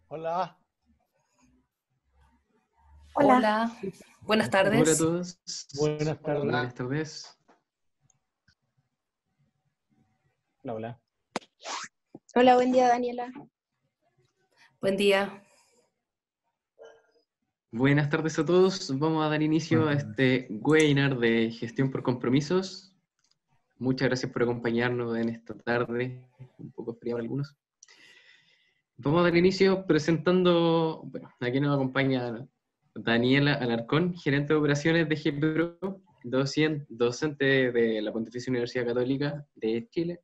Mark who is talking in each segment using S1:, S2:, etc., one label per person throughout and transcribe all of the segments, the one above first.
S1: Hola,
S2: Hola,
S3: Hola, buenas
S1: buenas
S4: Hola a
S3: tardes.
S4: todos.
S1: buenas tardes.
S4: Buenas tardes.
S1: Hola, hola.
S2: hola, buen día Daniela.
S3: Buen día.
S4: Buenas tardes a todos. Vamos a dar inicio a este webinar de gestión por compromisos. Muchas gracias por acompañarnos en esta tarde, un poco fría para algunos. Vamos a dar inicio presentando, bueno, aquí nos acompaña Daniela Alarcón, gerente de operaciones de GPRO, docente de la Pontificia Universidad Católica de Chile.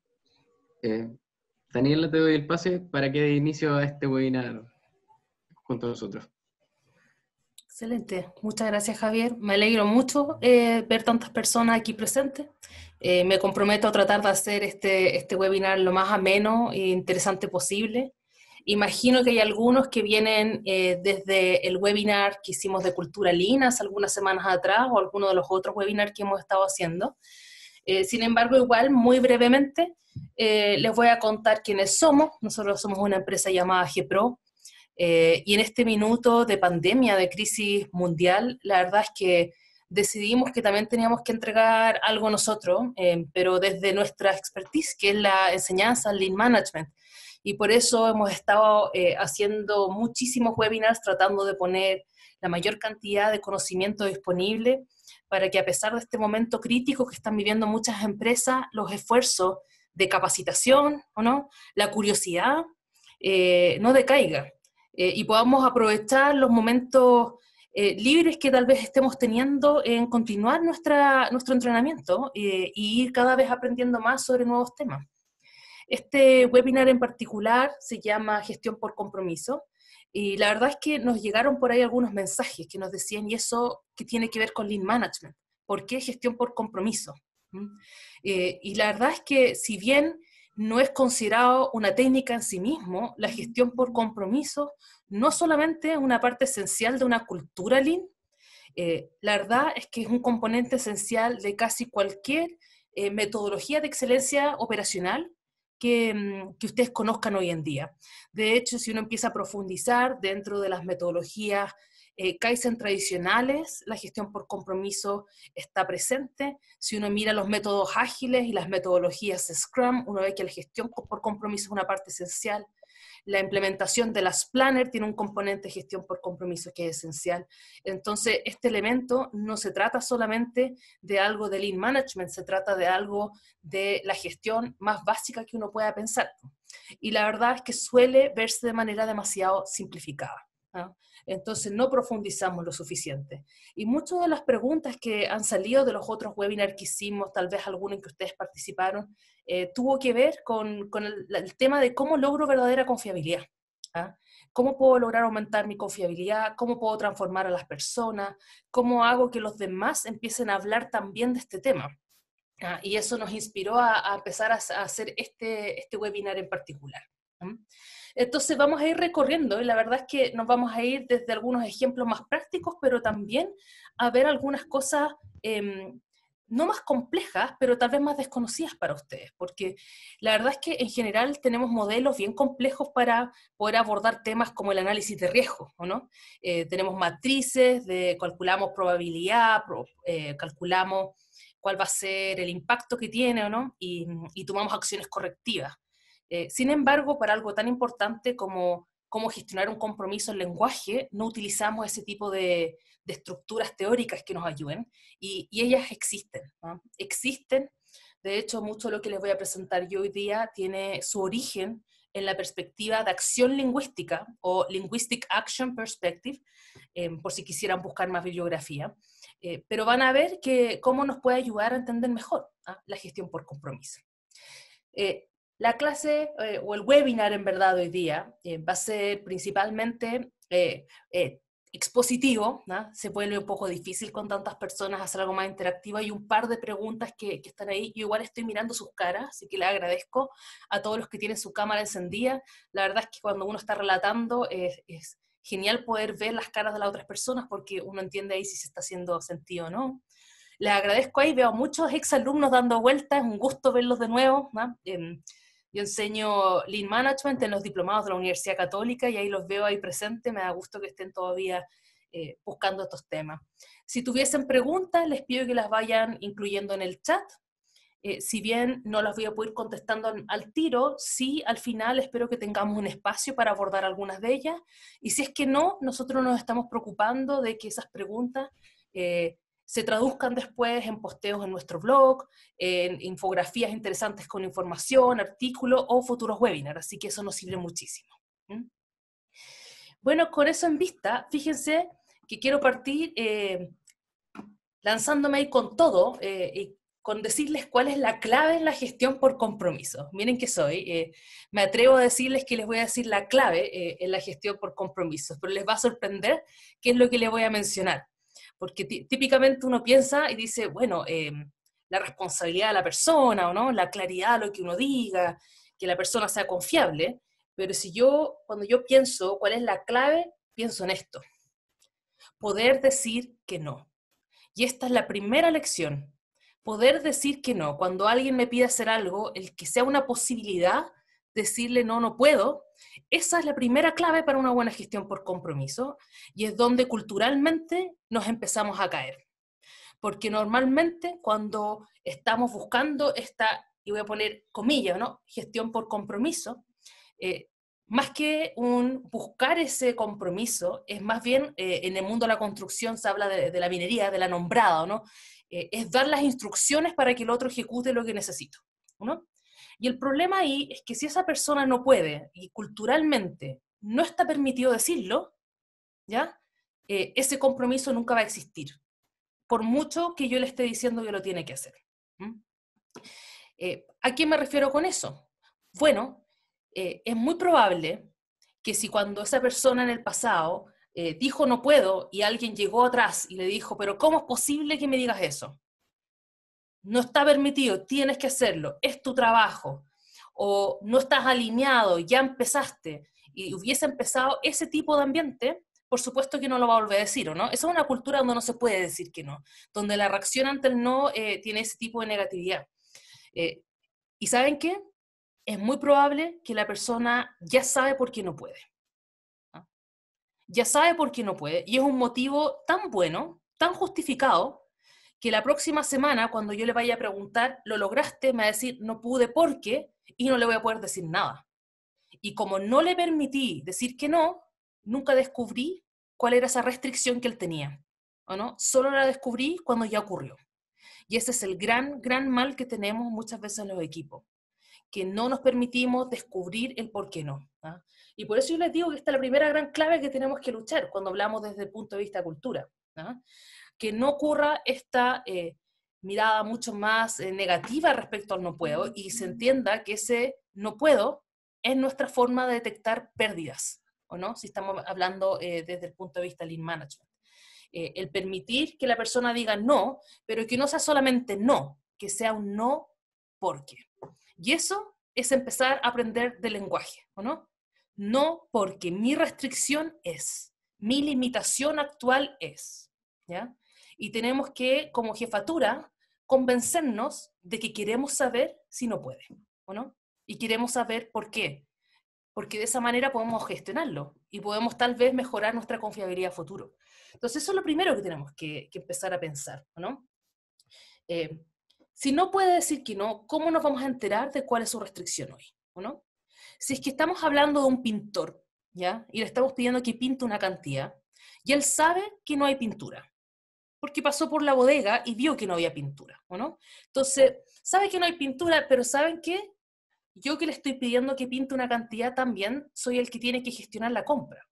S4: Daniela, te doy el pase para que dé inicio a este webinar junto a nosotros.
S3: Excelente. Muchas gracias, Javier. Me alegro mucho ver tantas personas aquí presentes. Me comprometo a tratar de hacer este webinar lo más ameno e interesante posible. Imagino que hay algunos que vienen desde el webinar que hicimos de Cultura Lean hace algunas semanas atrás o alguno de los otros webinars que hemos estado haciendo. Sin embargo, igual, muy brevemente, les voy a contar quiénes somos. Nosotros somos una empresa llamada GPRO. Y en este minuto de pandemia, de crisis mundial, la verdad es que decidimos que también teníamos que entregar algo nosotros, pero desde nuestra expertise, que es la enseñanza, el Lean Management. Y por eso hemos estado haciendo muchísimos webinars tratando de poner la mayor cantidad de conocimiento disponible para que a pesar de este momento crítico que están viviendo muchas empresas, los esfuerzos de capacitación, ¿o no?, la curiosidad, no decaiga. Y podamos aprovechar los momentos libres que tal vez estemos teniendo en continuar nuestro entrenamiento y ir cada vez aprendiendo más sobre nuevos temas. Este webinar en particular se llama Gestión por Compromiso, y la verdad es que nos llegaron por ahí algunos mensajes que nos decían, ¿y eso qué tiene que ver con Lean Management? ¿Por qué gestión por compromiso? Y la verdad es que si bien no es considerado una técnica en sí mismo, la gestión por compromiso no solamente es una parte esencial de una cultura Lean, la verdad es que es un componente esencial de casi cualquier metodología de excelencia operacional que ustedes conozcan hoy en día. De hecho, si uno empieza a profundizar dentro de las metodologías Kaizen tradicionales, la gestión por compromiso está presente. Si uno mira los métodos ágiles y las metodologías Scrum, uno ve que la gestión por compromiso es una parte esencial. La implementación de las Planner tiene un componente de gestión por compromiso que es esencial. Entonces, este elemento no se trata solamente de algo de Lean Management, se trata de algo de la gestión más básica que uno pueda pensar. Y la verdad es que suele verse de manera demasiado simplificada, ¿no? Entonces no profundizamos lo suficiente. Y muchas de las preguntas que han salido de los otros webinars que hicimos, tal vez algunos en que ustedes participaron, tuvo que ver con el tema de cómo logro verdadera confiabilidad. ¿Ah? ¿Cómo puedo lograr aumentar mi confiabilidad? ¿Cómo puedo transformar a las personas? ¿Cómo hago que los demás empiecen a hablar también de este tema? Y eso nos inspiró a empezar a hacer este webinar en particular. Entonces vamos a ir recorriendo y la verdad es que nos vamos a ir desde algunos ejemplos más prácticos, pero también a ver algunas cosas no más complejas, pero tal vez más desconocidas para ustedes, porque la verdad es que en general tenemos modelos bien complejos para poder abordar temas como el análisis de riesgo, ¿o no? Tenemos matrices, calculamos probabilidad, calculamos cuál va a ser el impacto que tiene, ¿o no? Y tomamos acciones correctivas. Sin embargo, para algo tan importante como cómo gestionar un compromiso en lenguaje, no utilizamos ese tipo de estructuras teóricas que nos ayuden, y ellas existen, ¿no? Existen. De hecho, mucho de lo que les voy a presentar yo hoy día tiene su origen en la perspectiva de acción lingüística o Linguistic Action Perspective, por si quisieran buscar más bibliografía. Pero van a ver que cómo nos puede ayudar a entender mejor la gestión por compromiso. La clase o el webinar en verdad hoy día va a ser principalmente expositivo, ¿no? Se vuelve un poco difícil con tantas personas hacer algo más interactivo. Hay un par de preguntas que están ahí. Yo igual estoy mirando sus caras, así que les agradezco a todos los que tienen su cámara encendida. La verdad es que cuando uno está relatando es genial poder ver las caras de las otras personas porque uno entiende ahí si se está haciendo sentido o no. Les agradezco ahí, veo a muchos exalumnos dando vueltas, es un gusto verlos de nuevo, ¿no? Yo enseño Lean Management en los diplomados de la Universidad Católica y ahí los veo ahí presentes, me da gusto que estén todavía buscando estos temas. Si tuviesen preguntas, les pido que las vayan incluyendo en el chat. Si bien no las voy a poder ir contestando al tiro, sí al final espero que tengamos un espacio para abordar algunas de ellas. Y si es que no, nosotros nos estamos preocupando de que esas preguntas se traduzcan después en posteos en nuestro blog, en infografías interesantes con información, artículos o futuros webinars, así que eso nos sirve muchísimo. Bueno, con eso en vista, fíjense que quiero partir lanzándome ahí con todo y con decirles cuál es la clave en la gestión por compromiso. Miren que soy, me atrevo a decirles que les voy a decir la clave en la gestión por compromisos, pero les va a sorprender qué es lo que les voy a mencionar. Porque típicamente uno piensa y dice, bueno, la responsabilidad de la persona, ¿o no? La claridad de lo que uno diga, que la persona sea confiable, pero cuando yo pienso cuál es la clave, pienso en esto. Poder decir que no. Y esta es la primera lección. Poder decir que no. Cuando alguien me pide hacer algo, el que sea una posibilidad, decirle no, no puedo, esa es la primera clave para una buena gestión por compromiso y es donde culturalmente nos empezamos a caer. Porque normalmente cuando estamos buscando esta, y voy a poner comillas, ¿no? Gestión por compromiso, más que buscar ese compromiso, es más bien, en el mundo de la construcción se habla de la minería, de la nombrada, ¿no? Es dar las instrucciones para que el otro ejecute lo que necesito, ¿no? Y el problema ahí es que si esa persona no puede, y culturalmente no está permitido decirlo, ¿ya? Ese compromiso nunca va a existir, por mucho que yo le esté diciendo que lo tiene que hacer. ¿A qué me refiero con eso? Bueno, es muy probable que si cuando esa persona en el pasado dijo no puedo y alguien llegó atrás y le dijo, pero ¿cómo es posible que me digas eso? No está permitido, tienes que hacerlo, es tu trabajo, o no estás alineado, ya empezaste, y hubiese empezado ese tipo de ambiente, por supuesto que no lo va a volver a decir, ¿o no? Esa es una cultura donde no se puede decir que no, donde la reacción ante el no tiene ese tipo de negatividad. ¿Y saben qué? Es muy probable que la persona ya sabe por qué no puede. ¿No? Ya sabe por qué no puede, y es un motivo tan bueno, tan justificado, que la próxima semana, cuando yo le vaya a preguntar, ¿lo lograste? Me va a decir, no pude porque, y no le voy a poder decir nada. Y como no le permití decir que no, nunca descubrí cuál era esa restricción que él tenía, ¿o no? Solo la descubrí cuando ya ocurrió. Y ese es el gran, gran mal que tenemos muchas veces en los equipos, que no nos permitimos descubrir el por qué no. ¿Ah? Y por eso yo les digo que esta es la primera gran clave que tenemos que luchar cuando hablamos desde el punto de vista de cultura. ¿Ah? Que no ocurra esta mirada mucho más negativa respecto al no puedo y se entienda que ese no puedo es nuestra forma de detectar pérdidas, ¿o no? Si estamos hablando desde el punto de vista Lean Management. El permitir que la persona diga no, pero que no sea solamente no, que sea un no porque. Y eso es empezar a aprender del lenguaje, ¿o no? No porque mi restricción es, mi limitación actual es, ¿ya? Y tenemos que, como jefatura, convencernos de que queremos saber si no puede, ¿o no? Y queremos saber por qué. Porque de esa manera podemos gestionarlo y podemos tal vez mejorar nuestra confiabilidad a futuro. Entonces eso es lo primero que tenemos que empezar a pensar, ¿no? Si no puede decir que no, ¿cómo nos vamos a enterar de cuál es su restricción hoy, ¿o no? Si es que estamos hablando de un pintor, ¿ya? Y le estamos pidiendo que pinte una cantidad, y él sabe que no hay pintura, porque pasó por la bodega y vio que no había pintura, ¿o no? Entonces, sabe que no hay pintura, pero ¿saben qué? Yo que le estoy pidiendo que pinte una cantidad también, soy el que tiene que gestionar la compra.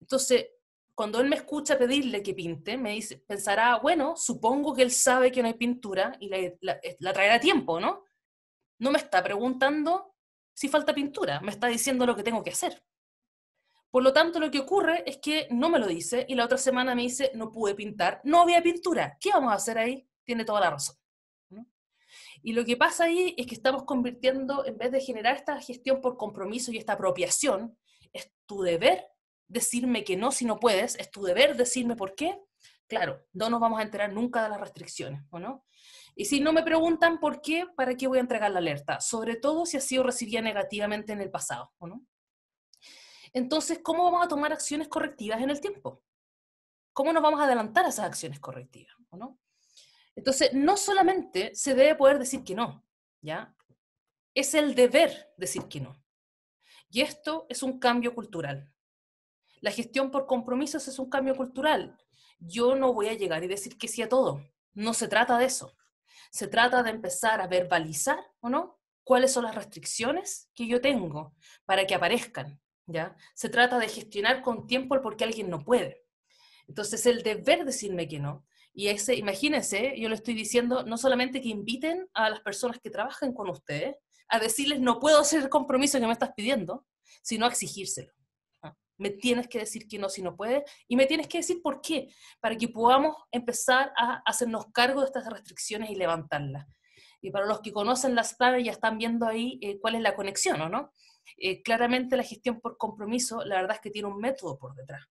S3: Entonces, cuando él me escucha pedirle que pinte, pensará, bueno, supongo que él sabe que no hay pintura y la traerá a tiempo, ¿no? No me está preguntando si falta pintura, me está diciendo lo que tengo que hacer. Por lo tanto, lo que ocurre es que no me lo dice y la otra semana me dice, no pude pintar, no había pintura. ¿Qué vamos a hacer ahí? Tiene toda la razón, ¿no? Y lo que pasa ahí es que estamos convirtiendo, en vez de generar esta gestión por compromiso y esta apropiación, es tu deber decirme que no si no puedes, es tu deber decirme por qué. Claro, no nos vamos a enterar nunca de las restricciones, ¿o no? Y si no me preguntan por qué, ¿para qué voy a entregar la alerta? Sobre todo si ha sido recibida negativamente en el pasado, ¿o no? Entonces, ¿cómo vamos a tomar acciones correctivas en el tiempo? ¿Cómo nos vamos a adelantar a esas acciones correctivas, ¿o no? Entonces, no solamente se debe poder decir que no, ¿ya? Es el deber decir que no. Y esto es un cambio cultural. La gestión por compromisos es un cambio cultural. Yo no voy a llegar y decir que sí a todo. No se trata de eso. Se trata de empezar a verbalizar, ¿o no?, cuáles son las restricciones que yo tengo para que aparezcan, ¿ya? Se trata de gestionar con tiempo el por qué alguien no puede. Entonces, el deber decirme que no. Y ese, imagínense, yo le estoy diciendo no solamente que inviten a las personas que trabajan con ustedes a decirles no puedo hacer el compromiso que me estás pidiendo, sino a exigírselo. Me tienes que decir que no si no puedes, y me tienes que decir por qué, para que podamos empezar a hacernos cargo de estas restricciones y levantarlas. Y para los que conocen las claves ya están viendo ahí cuál es la conexión, ¿o no? Claramente la gestión por compromiso, la verdad es que tiene un método por detrás.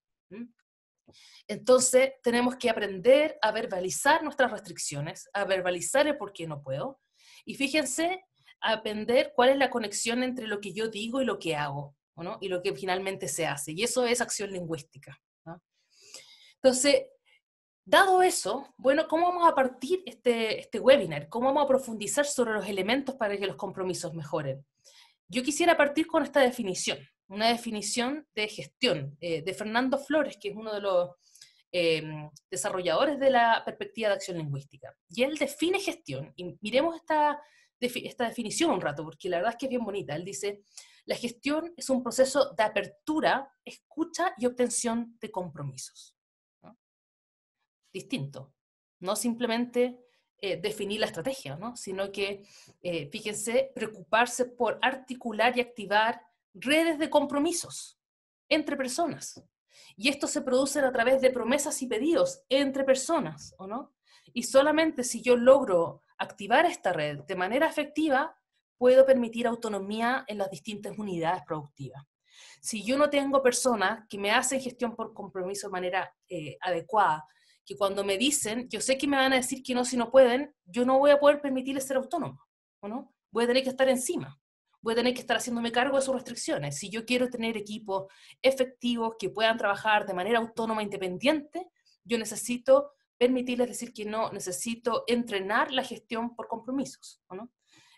S3: Entonces tenemos que aprender a verbalizar nuestras restricciones, a verbalizar el por qué no puedo, y fíjense, a aprender cuál es la conexión entre lo que yo digo y lo que hago, ¿no? Y lo que finalmente se hace, y eso es acción lingüística, ¿no? Entonces, dado eso, bueno, ¿cómo vamos a partir este webinar? ¿Cómo vamos a profundizar sobre los elementos para que los compromisos mejoren? Yo quisiera partir con esta definición, una definición de gestión, de Fernando Flores, que es uno de los desarrolladores de la perspectiva de acción lingüística. Y él define gestión, y miremos esta definición un rato, porque la verdad es que es bien bonita. Él dice: la gestión es un proceso de apertura, escucha y obtención de compromisos, ¿no? Distinto. No simplemente definir la estrategia, ¿no? Sino que, fíjense, preocuparse por articular y activar redes de compromisos entre personas. Y esto se produce a través de promesas y pedidos entre personas, ¿o no? Y solamente si yo logro activar esta red de manera efectiva, puedo permitir autonomía en las distintas unidades productivas. Si yo no tengo personas que me hacen gestión por compromiso de manera adecuada, que cuando me dicen, yo sé que me van a decir que no si no pueden, yo no voy a poder permitirles ser autónomo, ¿o no? Voy a tener que estar encima, voy a tener que estar haciéndome cargo de sus restricciones. Si yo quiero tener equipos efectivos que puedan trabajar de manera autónoma e independiente, yo necesito permitirles decir que no, necesito entrenar la gestión por compromisos, ¿o no?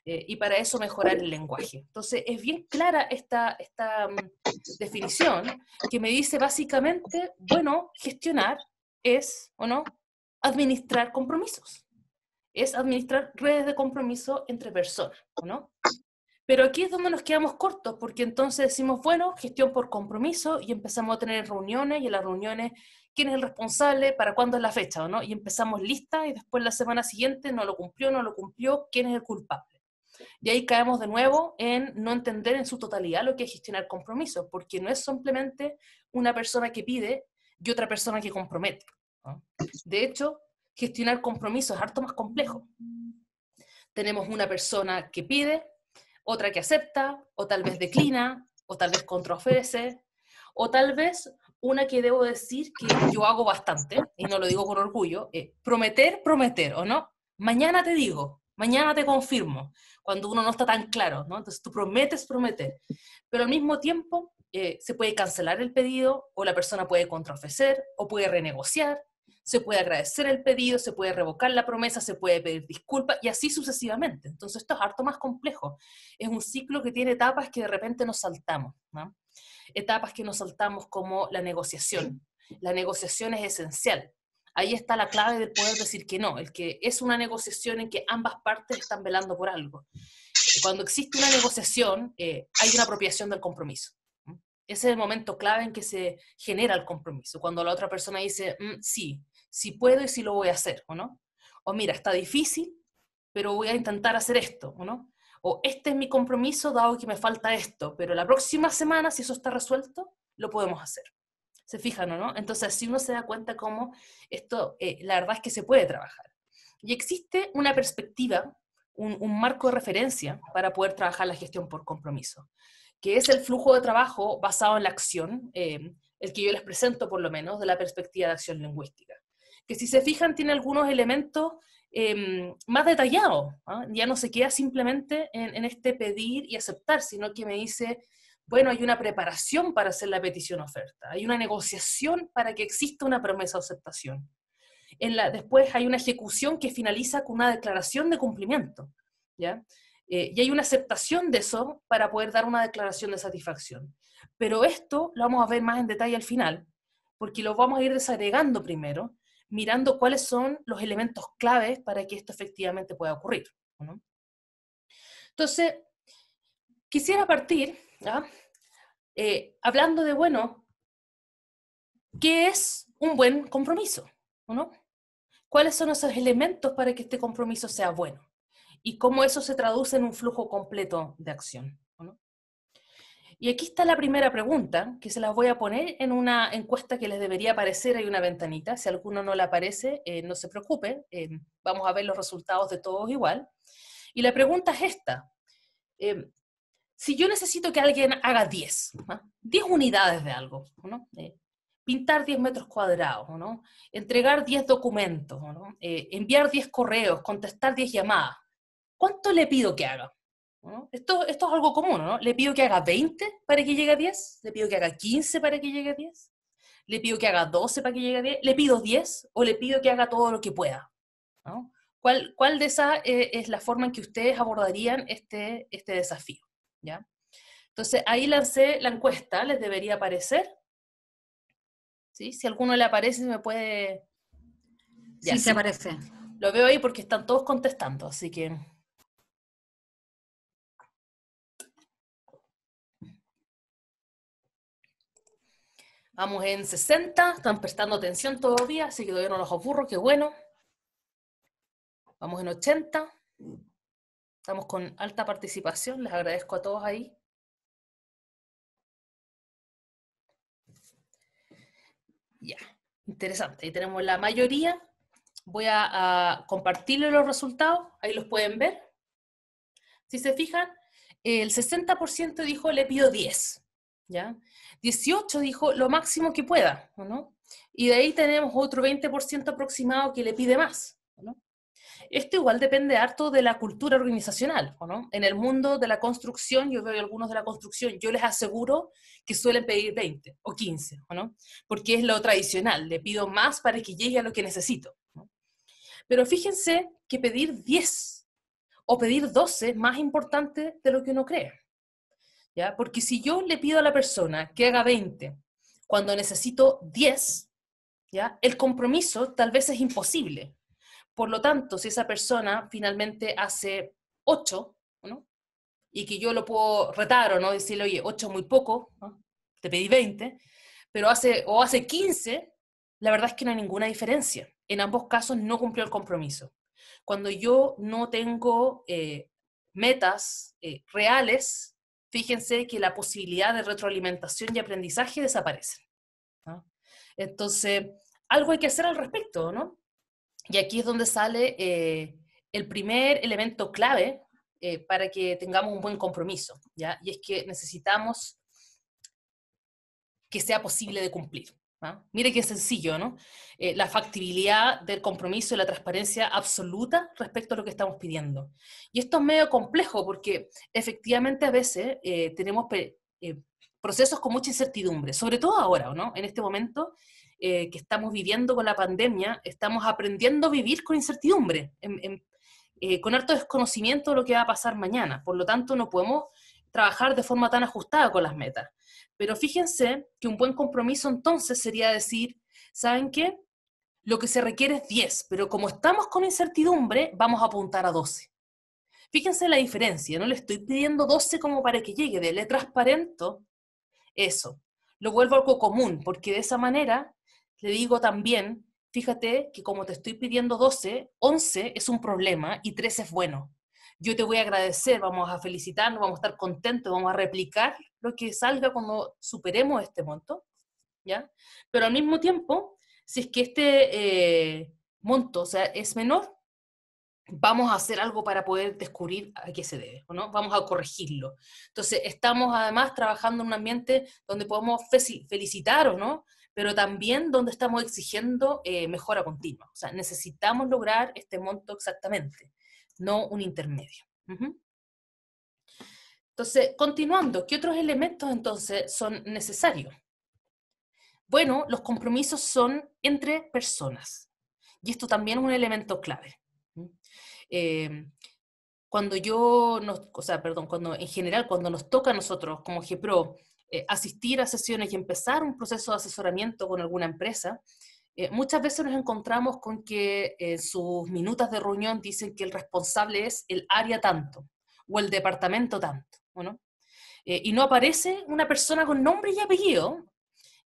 S3: Y para eso mejorar el lenguaje. Entonces, es bien clara esta definición que me dice básicamente, bueno, gestionar es, ¿o no?, administrar compromisos. Es administrar redes de compromiso entre personas, ¿o no? Pero aquí es donde nos quedamos cortos, porque entonces decimos, bueno, gestión por compromiso, y empezamos a tener reuniones, y en las reuniones, ¿quién es el responsable? ¿Para cuándo es la fecha? ¿O no? Y empezamos lista, y después la semana siguiente no lo cumplió, ¿quién es el culpable? Y ahí caemos de nuevo en no entender en su totalidad lo que es gestionar compromisos, porque no es simplemente una persona que pide y otra persona que compromete, ¿no? De hecho, gestionar compromisos es harto más complejo. Tenemos una persona que pide, otra que acepta, o tal vez declina, o tal vez contraofrece, o tal vez una que debo decir que yo hago bastante, y no lo digo con orgullo, prometer, ¿o no? Mañana te digo, mañana te confirmo, cuando uno no está tan claro, ¿no? Entonces tú prometes prometer, pero al mismo tiempo se puede cancelar el pedido, o la persona puede contraofrecer, o puede renegociar, se puede agradecer el pedido, se puede revocar la promesa, se puede pedir disculpas, y así sucesivamente. Entonces esto es harto más complejo. Es un ciclo que tiene etapas que de repente nos saltamos, ¿no? Etapas que nos saltamos como la negociación. La negociación es esencial. Ahí está la clave del poder decir que no, el que es una negociación en que ambas partes están velando por algo. Cuando existe una negociación, hay una apropiación del compromiso. Ese es el momento clave en que se genera el compromiso, cuando la otra persona dice, sí puedo y sí lo voy a hacer, ¿o no? O mira, está difícil, pero voy a intentar hacer esto, ¿o no? O este es mi compromiso, dado que me falta esto, pero la próxima semana, si eso está resuelto, lo podemos hacer. ¿Se fijan o no? Entonces, así uno se da cuenta cómo esto, la verdad es que se puede trabajar. Y existe una perspectiva, un marco de referencia para poder trabajar la gestión por compromiso, que es el flujo de trabajo basado en la acción, el que yo les presento por lo menos, de la perspectiva de acción lingüística. Que si se fijan tiene algunos elementos más detallado, ¿ah? Ya no se queda simplemente en este pedir y aceptar, sino que me dice, bueno, hay una preparación para hacer la petición oferta, hay una negociación para que exista una promesa o aceptación. Después hay una ejecución que finaliza con una declaración de cumplimiento, ¿ya? Y hay una aceptación de eso para poder dar una declaración de satisfacción. Pero esto lo vamos a ver más en detalle al final, porque lo vamos a ir desagregando primero, mirando cuáles son los elementos claves para que esto efectivamente pueda ocurrir, ¿no? Entonces, quisiera partir, ¿ya? Hablando de, bueno, ¿qué es un buen compromiso? ¿No? ¿Cuáles son esos elementos para que este compromiso sea bueno? Y cómo eso se traduce en un flujo completo de acción, ¿no? Y aquí está la primera pregunta, que se las voy a poner en una encuesta que les debería aparecer, hay una ventanita, si a alguno no le aparece, no se preocupe, vamos a ver los resultados de todos igual. Y la pregunta es esta, si yo necesito que alguien haga 10, ¿no? 10 unidades de algo, ¿no? Pintar 10 metros cuadrados, ¿no? Entregar 10 documentos, ¿no? Enviar 10 correos, contestar 10 llamadas, ¿cuánto le pido que haga? ¿No? Esto es algo común, ¿no? ¿Le pido que haga 20 para que llegue a 10? ¿Le pido que haga 15 para que llegue a 10? ¿Le pido que haga 12 para que llegue a 10? ¿Le pido 10 o le pido que haga todo lo que pueda? ¿No? ¿Cuál de esas es la forma en que ustedes abordarían este desafío? ¿Ya? Entonces, ahí lancé la encuesta, les debería aparecer. ¿Sí? Si a alguno le aparece, me puede... Ya,
S5: sí, se aparece.
S3: Lo veo ahí porque están todos contestando, así que... Vamos en 60, están prestando atención todavía, así que todavía no los aburro, qué bueno. Vamos en 80. Estamos con alta participación, les agradezco a todos ahí. Ya, interesante. Ahí tenemos la mayoría. Voy a compartirles los resultados, ahí los pueden ver. Si se fijan, el 60% dijo le pido 10. ¿Ya? 18 dijo lo máximo que pueda, ¿no? Y de ahí tenemos otro 20% aproximado que le pide más, ¿no? Esto igual depende harto de la cultura organizacional, ¿no? En el mundo de la construcción, yo veo algunos de la construcción, yo les aseguro que suelen pedir 20 o 15, ¿no? Porque es lo tradicional, le pido más para que llegue a lo que necesito, ¿no? Pero fíjense que pedir 10 o pedir 12 es más importante de lo que uno cree. ¿Ya? Porque si yo le pido a la persona que haga 20 cuando necesito 10, ¿ya? El compromiso tal vez es imposible. Por lo tanto, si esa persona finalmente hace 8, ¿no? Y que yo lo puedo retar o no, decirle, oye, 8 muy poco, ¿no? Te pedí 20, pero hace 15, la verdad es que no hay ninguna diferencia. En ambos casos no cumplió el compromiso. Cuando yo no tengo metas reales, fíjense que la posibilidad de retroalimentación y aprendizaje desaparece, ¿no? Entonces, algo hay que hacer al respecto, ¿no? Y aquí es donde sale el primer elemento clave para que tengamos un buen compromiso, ¿ya? Y es que necesitamos que sea posible de cumplir, ¿no? Mire qué sencillo, ¿no? La factibilidad del compromiso y la transparencia absoluta respecto a lo que estamos pidiendo. Y esto es medio complejo porque efectivamente a veces tenemos procesos con mucha incertidumbre, sobre todo ahora, ¿no? En este momento que estamos viviendo con la pandemia, estamos aprendiendo a vivir con incertidumbre, con harto desconocimiento de lo que va a pasar mañana. Por lo tanto, no podemos trabajar de forma tan ajustada con las metas. Pero fíjense que un buen compromiso entonces sería decir, ¿saben qué? Lo que se requiere es 10, pero como estamos con incertidumbre, vamos a apuntar a 12. Fíjense la diferencia, no le estoy pidiendo 12 como para que llegue, le transparento eso. Lo vuelvo algo común, porque de esa manera le digo también, fíjate que como te estoy pidiendo 12, 11 es un problema y 13 es bueno. Yo te voy a agradecer, vamos a felicitarnos, vamos a estar contentos, vamos a replicar lo que salga cuando superemos este monto, ¿ya? Pero al mismo tiempo, si es que este monto, o sea, es menor, vamos a hacer algo para poder descubrir a qué se debe, ¿no? Vamos a corregirlo. Entonces, estamos además trabajando en un ambiente donde podemos felicitar, ¿o no? pero también donde estamos exigiendo mejora continua. O sea, necesitamos lograr este monto exactamente, no un intermedio. Entonces, continuando, ¿qué otros elementos entonces son necesarios? Bueno, los compromisos son entre personas, y esto también es un elemento clave. Cuando cuando en general, cuando nos toca a nosotros como GPRO asistir a sesiones y empezar un proceso de asesoramiento con alguna empresa, muchas veces nos encontramos con que en sus minutas de reunión dicen que el responsable es el área tanto, o el departamento tanto, ¿no? Y no aparece una persona con nombre y apellido,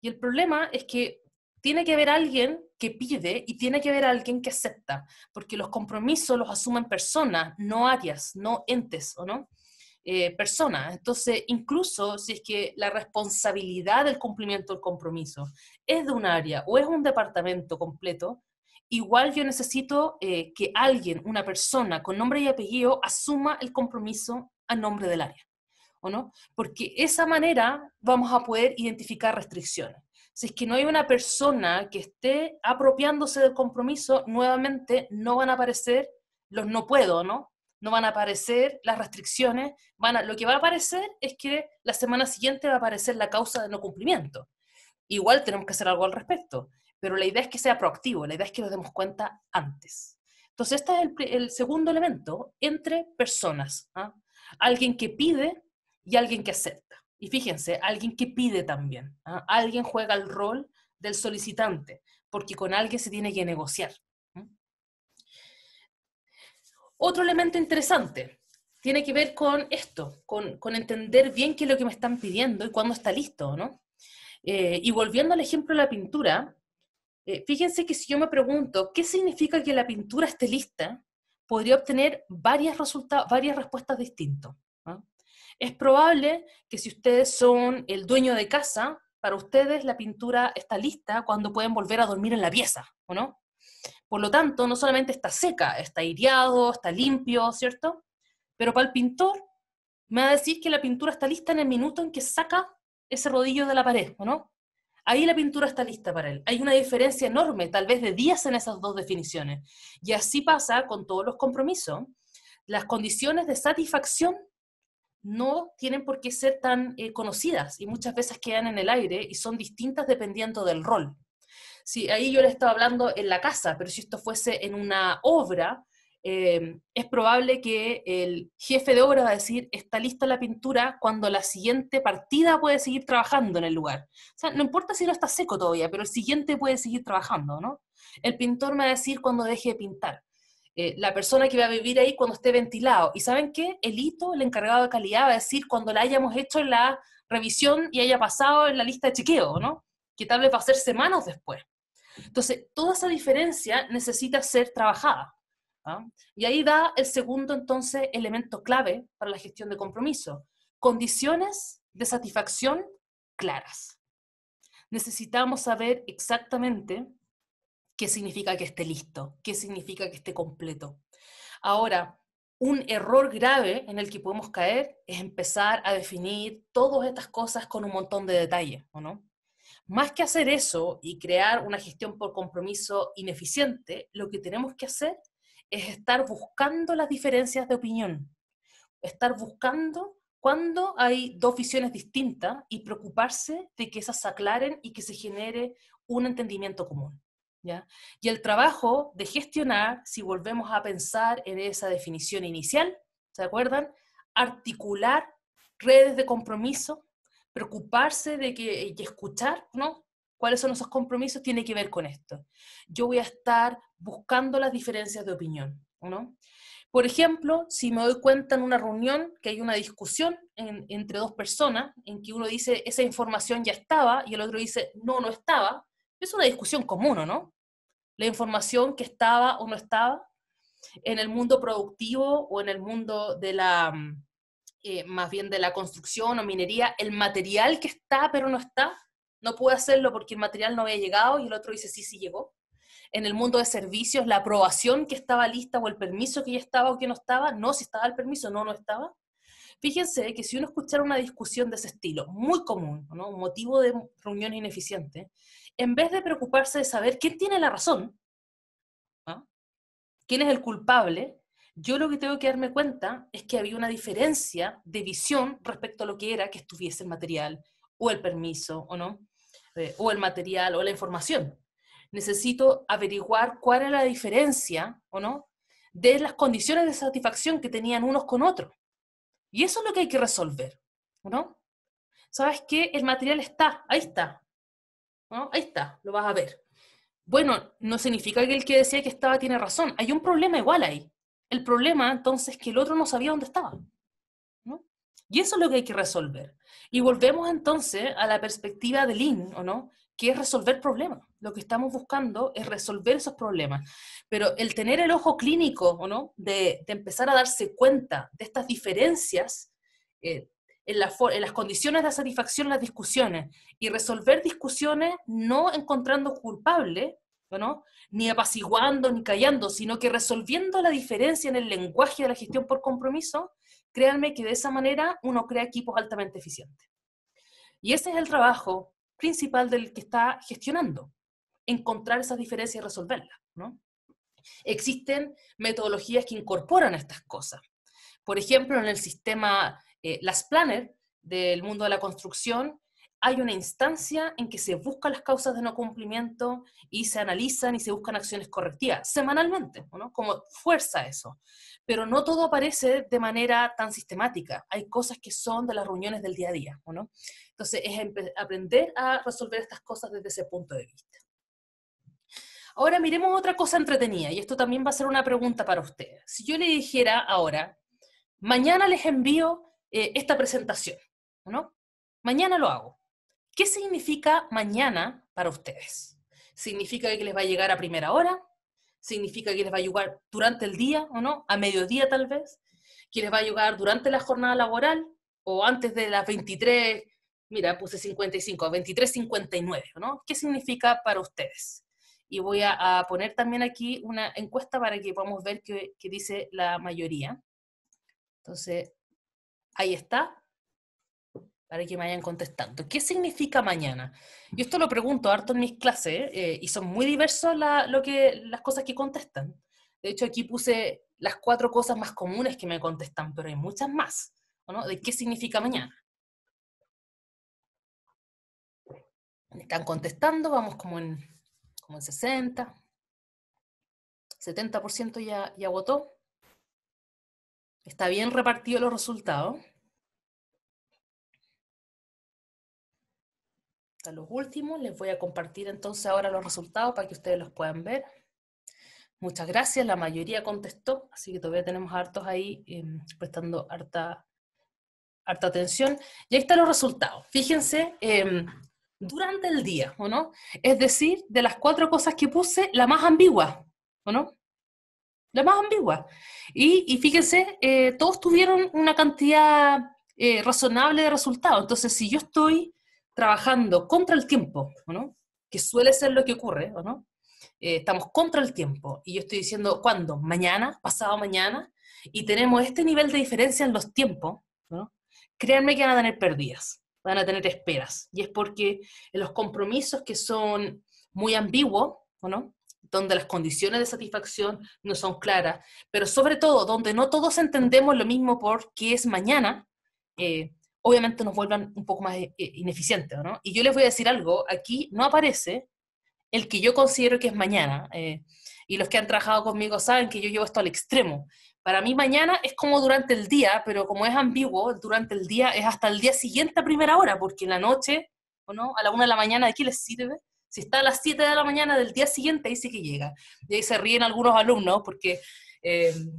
S3: y el problema es que tiene que haber alguien que pide y tiene que haber alguien que acepta, porque los compromisos los asumen personas, no áreas, no entes, ¿o no? Personas. Entonces, incluso si es que la responsabilidad del cumplimiento del compromiso es de un área o es un departamento completo, igual yo necesito que alguien, una persona con nombre y apellido, asuma el compromiso a nombre del área, ¿o no? Porque esa manera vamos a poder identificar restricciones. Si es que no hay una persona que esté apropiándose del compromiso, nuevamente no van a aparecer los no puedo, ¿no? No van a aparecer las restricciones, lo que va a aparecer es que la semana siguiente va a aparecer la causa de no cumplimiento. Igual tenemos que hacer algo al respecto, pero la idea es que sea proactivo, la idea es que nos demos cuenta antes. Entonces, este es el segundo elemento, entre personas, ¿ah? Alguien que pide y alguien que acepta. Y fíjense, alguien que pide también, ¿ah? Alguien juega el rol del solicitante, porque con alguien se tiene que negociar. Otro elemento interesante tiene que ver con esto, con entender bien qué es lo que me están pidiendo y cuándo está listo, ¿no? Y volviendo al ejemplo de la pintura, fíjense que si yo me pregunto qué significa que la pintura esté lista, podría obtener varias respuestas distintas, ¿no? Es probable que si ustedes son el dueño de casa, para ustedes la pintura está lista cuando pueden volver a dormir en la pieza, ¿o no? Por lo tanto, no solamente está seca, está aireado, está limpio, ¿cierto? Pero para el pintor, me va a decir que la pintura está lista en el minuto en que saca ese rodillo de la pared, ¿o no? Ahí la pintura está lista para él. Hay una diferencia enorme, tal vez de días en esas dos definiciones. Y así pasa con todos los compromisos. Las condiciones de satisfacción no tienen por qué ser tan conocidas y muchas veces quedan en el aire y son distintas dependiendo del rol. Sí, ahí yo le estaba hablando en la casa, pero si esto fuese en una obra, es probable que el jefe de obra va a decir, está lista la pintura cuando la siguiente partida puede seguir trabajando en el lugar. O sea, no importa si no está seco todavía, pero el siguiente puede seguir trabajando, ¿no? El pintor me va a decir cuando deje de pintar. La persona que va a vivir ahí cuando esté ventilado. ¿Y saben qué? El hito, el encargado de calidad, va a decir cuando la hayamos hecho en la revisión y haya pasado en la lista de chequeo, ¿no? Que tal vez va a ser semanas después. Entonces, toda esa diferencia necesita ser trabajada, ¿ah? Y ahí da el segundo, entonces, elemento clave para la gestión de compromiso. Condiciones de satisfacción claras. Necesitamos saber exactamente qué significa que esté listo, qué significa que esté completo. Ahora, un error grave en el que podemos caer es empezar a definir todas estas cosas con un montón de detalle, ¿o no? Más que hacer eso y crear una gestión por compromiso ineficiente, lo que tenemos que hacer es estar buscando las diferencias de opinión, estar buscando cuando hay dos visiones distintas y preocuparse de que esas se aclaren y que se genere un entendimiento común, ¿ya? Y el trabajo de gestionar, si volvemos a pensar en esa definición inicial, ¿se acuerdan? Articular redes de compromiso, preocuparse de que, y escuchar, ¿no? ¿Cuáles son esos compromisos? Tiene que ver con esto. Yo voy a estar buscando las diferencias de opinión, ¿no? Por ejemplo, si me doy cuenta en una reunión que hay una discusión entre dos personas, en que uno dice, esa información ya estaba, y el otro dice, no, no estaba, es una discusión común, ¿o no? La información que estaba o no estaba, en el mundo productivo o en el mundo de la... más bien de la construcción o minería, el material que está pero no está, no puede hacerlo porque el material no había llegado y el otro dice sí, sí llegó. En el mundo de servicios, la aprobación que estaba lista o el permiso que ya estaba o que no estaba, no, si estaba el permiso, no, no estaba. Fíjense que si uno escuchara una discusión de ese estilo, muy común, ¿no? Un motivo de reunión ineficiente, en vez de preocuparse de saber quién tiene la razón, ¿no? ¿Quién es el culpable? Yo lo que tengo que darme cuenta es que había una diferencia de visión respecto a lo que era que estuviese el material, o el permiso, o no, o el material, o la información. Necesito averiguar cuál era la diferencia, o no, de las condiciones de satisfacción que tenían unos con otros. Y eso es lo que hay que resolver, ¿no? ¿Sabes qué? El material está, ¿no? Ahí está, lo vas a ver. Bueno, no significa que el que decía que estaba tiene razón. Hay un problema igual ahí. El problema, entonces, es que el otro no sabía dónde estaba, ¿no? Y eso es lo que hay que resolver. Y volvemos entonces a la perspectiva de Lean, ¿o no? Que es resolver problemas. Lo que estamos buscando es resolver esos problemas. Pero el tener el ojo clínico, ¿o no? De empezar a darse cuenta de estas diferencias en las condiciones de satisfacción en las discusiones, y resolver discusiones no encontrando culpable, ¿no? Ni apaciguando, ni callando, sino que resolviendo la diferencia en el lenguaje de la gestión por compromiso. Créanme que de esa manera uno crea equipos altamente eficientes. Y ese es el trabajo principal del que está gestionando, encontrar esas diferencias y resolverlas, ¿no? Existen metodologías que incorporan estas cosas. Por ejemplo, en el sistema Las Planner del mundo de la construcción, hay una instancia en que se buscan las causas de no cumplimiento y se analizan y se buscan acciones correctivas semanalmente, ¿no? Como fuerza eso. Pero no todo aparece de manera tan sistemática. Hay cosas que son de las reuniones del día a día, ¿no? Entonces, es aprender a resolver estas cosas desde ese punto de vista. Ahora miremos otra cosa entretenida, y esto también va a ser una pregunta para ustedes. Si yo le dijera ahora, mañana les envío esta presentación, ¿no? Mañana lo hago. ¿Qué significa mañana para ustedes? ¿Significa que les va a llegar a primera hora? ¿Significa que les va a llegar durante el día, o no? ¿A mediodía tal vez? ¿Que les va a llegar durante la jornada laboral? ¿O antes de las 23? Mira, puse 55, 23:59, ¿no? ¿Qué significa para ustedes? Y voy a poner también aquí una encuesta para que podamos ver qué dice la mayoría. Entonces, ahí está, para que me vayan contestando. ¿Qué significa mañana? Yo esto lo pregunto harto en mis clases, y son muy diversos las cosas que contestan. De hecho, aquí puse las 4 cosas más comunes que me contestan, pero hay muchas más, ¿no? ¿De qué significa mañana? Están contestando, vamos como en 60, 70% ya votó. Está bien repartido los resultados. A los últimos les voy a compartir entonces ahora los resultados para que ustedes los puedan ver. Muchas gracias, la mayoría contestó, así que todavía tenemos hartos ahí prestando harta atención. Y ahí están los resultados. Fíjense, durante el día, ¿o no? Es decir, de las 4 cosas que puse, la más ambigua, ¿o no? La más ambigua. Y fíjense, todos tuvieron una cantidad razonable de resultados. Entonces, si yo estoy trabajando contra el tiempo, ¿o no? Que suele ser lo que ocurre, ¿o no? Estamos contra el tiempo, y yo estoy diciendo, ¿cuándo? Mañana, pasado mañana, y tenemos este nivel de diferencia en los tiempos, ¿no? Créanme que van a tener pérdidas, van a tener esperas, y es porque en los compromisos que son muy ambiguos, ¿o no? Donde las condiciones de satisfacción no son claras, pero sobre todo donde no todos entendemos lo mismo por qué es mañana, obviamente nos vuelvan un poco más ineficientes, ¿no? Y yo les voy a decir algo, aquí no aparece el que yo considero que es mañana, y los que han trabajado conmigo saben que yo llevo esto al extremo. Para mí mañana es como durante el día, pero como es ambiguo, durante el día es hasta el día siguiente a primera hora, porque en la noche, ¿o no? A la 1 de la mañana, ¿de qué les sirve? Si está a las 7 de la mañana del día siguiente, ahí sí que llega. Y ahí se ríen algunos alumnos, porque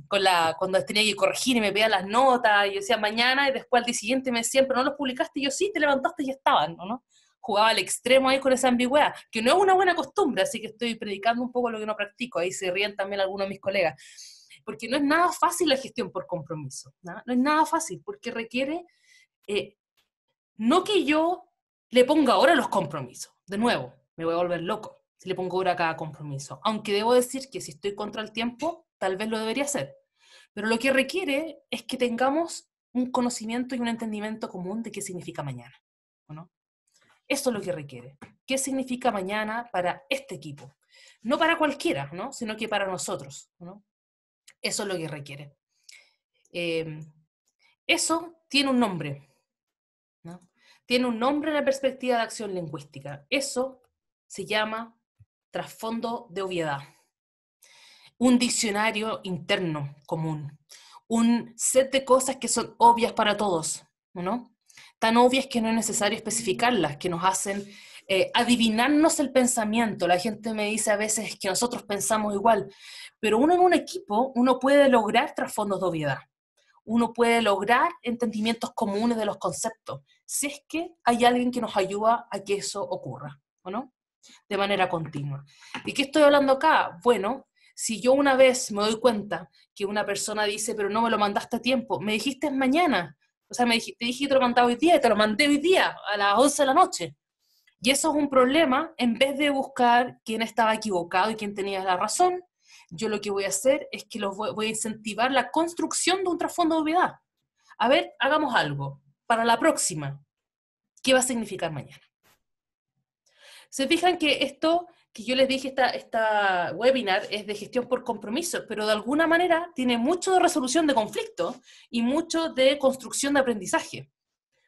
S3: cuando tenía que corregir y me pedían las notas, y yo decía mañana, y después al día siguiente me decían, pero no los publicaste, y yo sí, te levantaste y ya estaban, ¿no? Jugaba al extremo ahí con esa ambigüedad, que no es una buena costumbre, así que estoy predicando un poco lo que no practico, ahí se ríen también algunos de mis colegas, porque no es nada fácil la gestión por compromiso, ¿no? No es nada fácil, porque requiere, no que yo le ponga hora a los compromisos, de nuevo, me voy a volver loco si le pongo hora a cada compromiso, aunque debo decir que si estoy contra el tiempo, tal vez lo debería hacer, pero lo que requiere es que tengamos un conocimiento y un entendimiento común de qué significa mañana, ¿o no? Eso es lo que requiere. ¿Qué significa mañana para este equipo? No para cualquiera, ¿no? Sino que para nosotros, ¿no? Eso es lo que requiere. Eso tiene un nombre, ¿no? Tiene un nombre en la perspectiva de acción lingüística. Eso se llama trasfondo de obviedad. Un diccionario interno común. Un set de cosas que son obvias para todos, ¿no? Tan obvias que no es necesario especificarlas, que nos hacen adivinarnos el pensamiento. La gente me dice a veces que nosotros pensamos igual, pero uno en un equipo, uno puede lograr trasfondos de obviedad. Uno puede lograr entendimientos comunes de los conceptos, si es que hay alguien que nos ayuda a que eso ocurra, ¿o no? De manera continua. ¿Y qué estoy hablando acá? Bueno, si yo una vez me doy cuenta que una persona dice, pero no me lo mandaste a tiempo, me dijiste mañana, o sea, te dije que te lo mandaba hoy día, y te lo mandé hoy día, a las 11 de la noche. Y eso es un problema, en vez de buscar quién estaba equivocado y quién tenía la razón, yo lo que voy a hacer es que voy a incentivar la construcción de un trasfondo de obviedad. A ver, hagamos algo. Para la próxima, ¿qué va a significar mañana? Se fijan que esto que yo les dije, esta webinar es de gestión por compromiso, pero de alguna manera tiene mucho de resolución de conflictos y mucho de construcción de aprendizaje.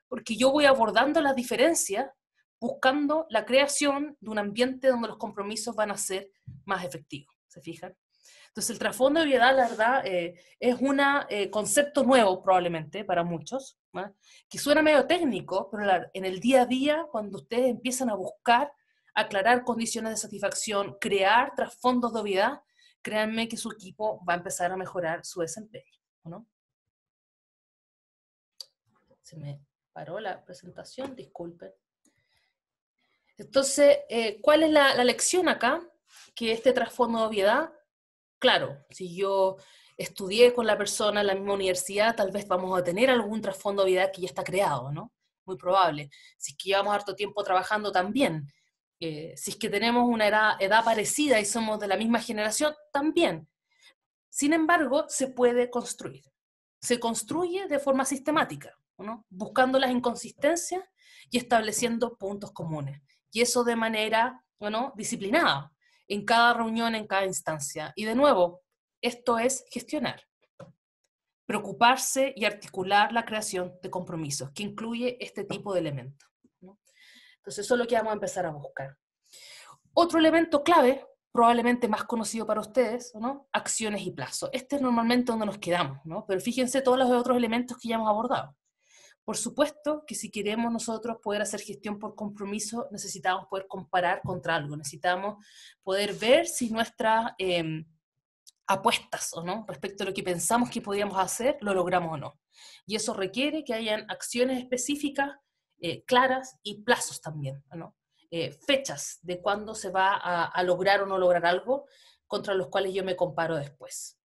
S3: Porque yo voy abordando las diferencias buscando la creación de un ambiente donde los compromisos van a ser más efectivos. ¿Se fijan? Entonces el trasfondo de obviedad, la verdad, es un concepto nuevo probablemente para muchos, ¿no? Que suena medio técnico, pero en el día a día, cuando ustedes empiezan a buscar, aclarar condiciones de satisfacción, crear trasfondos de obviedad, créanme que su equipo va a empezar a mejorar su desempeño, ¿no? Se me paró la presentación, disculpen. Entonces, ¿cuál es la lección acá? Que este trasfondo de obviedad, claro, si yo estudié con la persona en la misma universidad, tal vez vamos a tener algún trasfondo de obviedad que ya está creado, ¿no? Muy probable. Si es que llevamos harto tiempo trabajando también. Si es que tenemos una edad parecida y somos de la misma generación, también. Sin embargo, se puede construir. Se construye de forma sistemática, ¿no? Buscando las inconsistencias y estableciendo puntos comunes. Y eso de manera, ¿no?, disciplinada, en cada reunión, en cada instancia. Y de nuevo, esto es gestionar. Preocuparse y articular la creación de compromisos, que incluye este tipo de elementos, ¿no? Entonces, eso es lo que vamos a empezar a buscar. Otro elemento clave, probablemente más conocido para ustedes, ¿no? Acciones y plazos. Este es normalmente donde nos quedamos, ¿no? Pero fíjense todos los otros elementos que ya hemos abordado. Por supuesto que si queremos nosotros poder hacer gestión por compromiso, necesitamos poder comparar contra algo, necesitamos poder ver si nuestras apuestas o no, respecto a lo que pensamos que podíamos hacer, lo logramos o no. Y eso requiere que hayan acciones específicas, claras y plazos también, ¿no? Fechas de cuándo se va a lograr o no lograr algo, contra los cuales yo me comparo después.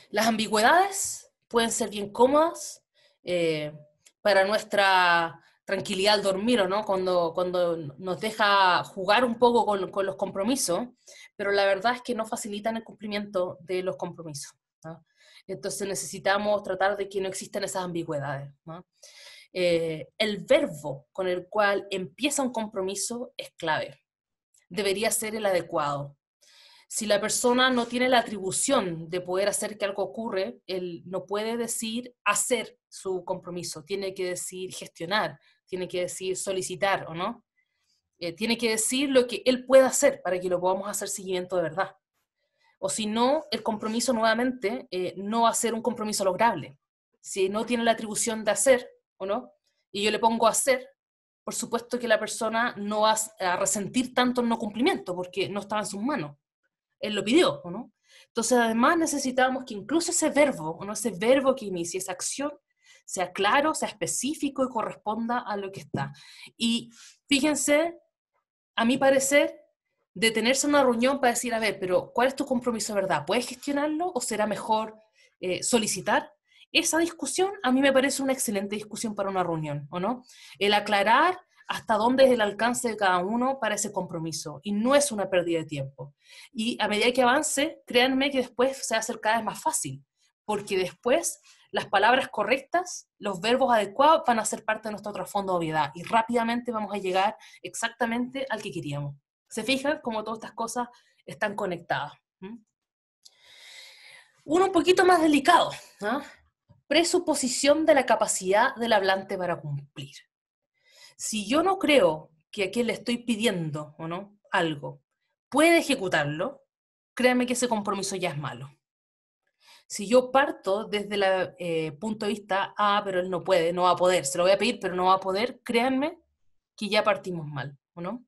S3: Las ambigüedades pueden ser bien cómodas para nuestra tranquilidad al dormir, ¿o no? Cuando nos deja jugar un poco con los compromisos, pero la verdad es que no facilitan el cumplimiento de los compromisos, ¿no? Entonces necesitamos tratar de que no existan esas ambigüedades, ¿no? El verbo con el cual empieza un compromiso es clave. Debería ser el adecuado. Si la persona no tiene la atribución de poder hacer que algo ocurre, él no puede decir hacer su compromiso, tiene que decir gestionar, tiene que decir solicitar, ¿o no? Tiene que decir lo que él pueda hacer para que lo podamos hacer seguimiento de verdad. O si no, el compromiso nuevamente no va a ser un compromiso lograble. Si no tiene la atribución de hacer, ¿o no? Y yo le pongo a hacer, por supuesto que la persona no va a resentir tanto el no cumplimiento, porque no estaba en sus manos. Él lo pidió, ¿o no? Entonces, además necesitamos que incluso ese verbo, ¿o no?, ese verbo que inicie esa acción, sea claro, sea específico y corresponda a lo que está. Y fíjense, a mi parecer, detenerse en una reunión para decir, a ver, pero ¿cuál es tu compromiso de verdad? ¿Puedes gestionarlo o será mejor solicitar? Esa discusión a mí me parece una excelente discusión para una reunión, ¿o no? El aclarar hasta dónde es el alcance de cada uno para ese compromiso, y no es una pérdida de tiempo. Y a medida que avance, créanme que después se va a hacer cada vez más fácil, porque después las palabras correctas, los verbos adecuados van a ser parte de nuestro trasfondo de obviedad y rápidamente vamos a llegar exactamente al que queríamos. ¿Se fijan cómo todas estas cosas están conectadas? Uno un poquito más delicado, ¿no? Presuposición de la capacidad del hablante para cumplir. Si yo no creo que a quien le estoy pidiendo, ¿o no?, algo, puede ejecutarlo, créanme que ese compromiso ya es malo. Si yo parto desde el punto de vista, pero él no puede, no va a poder, se lo voy a pedir, pero no va a poder, créanme que ya partimos mal, ¿o no?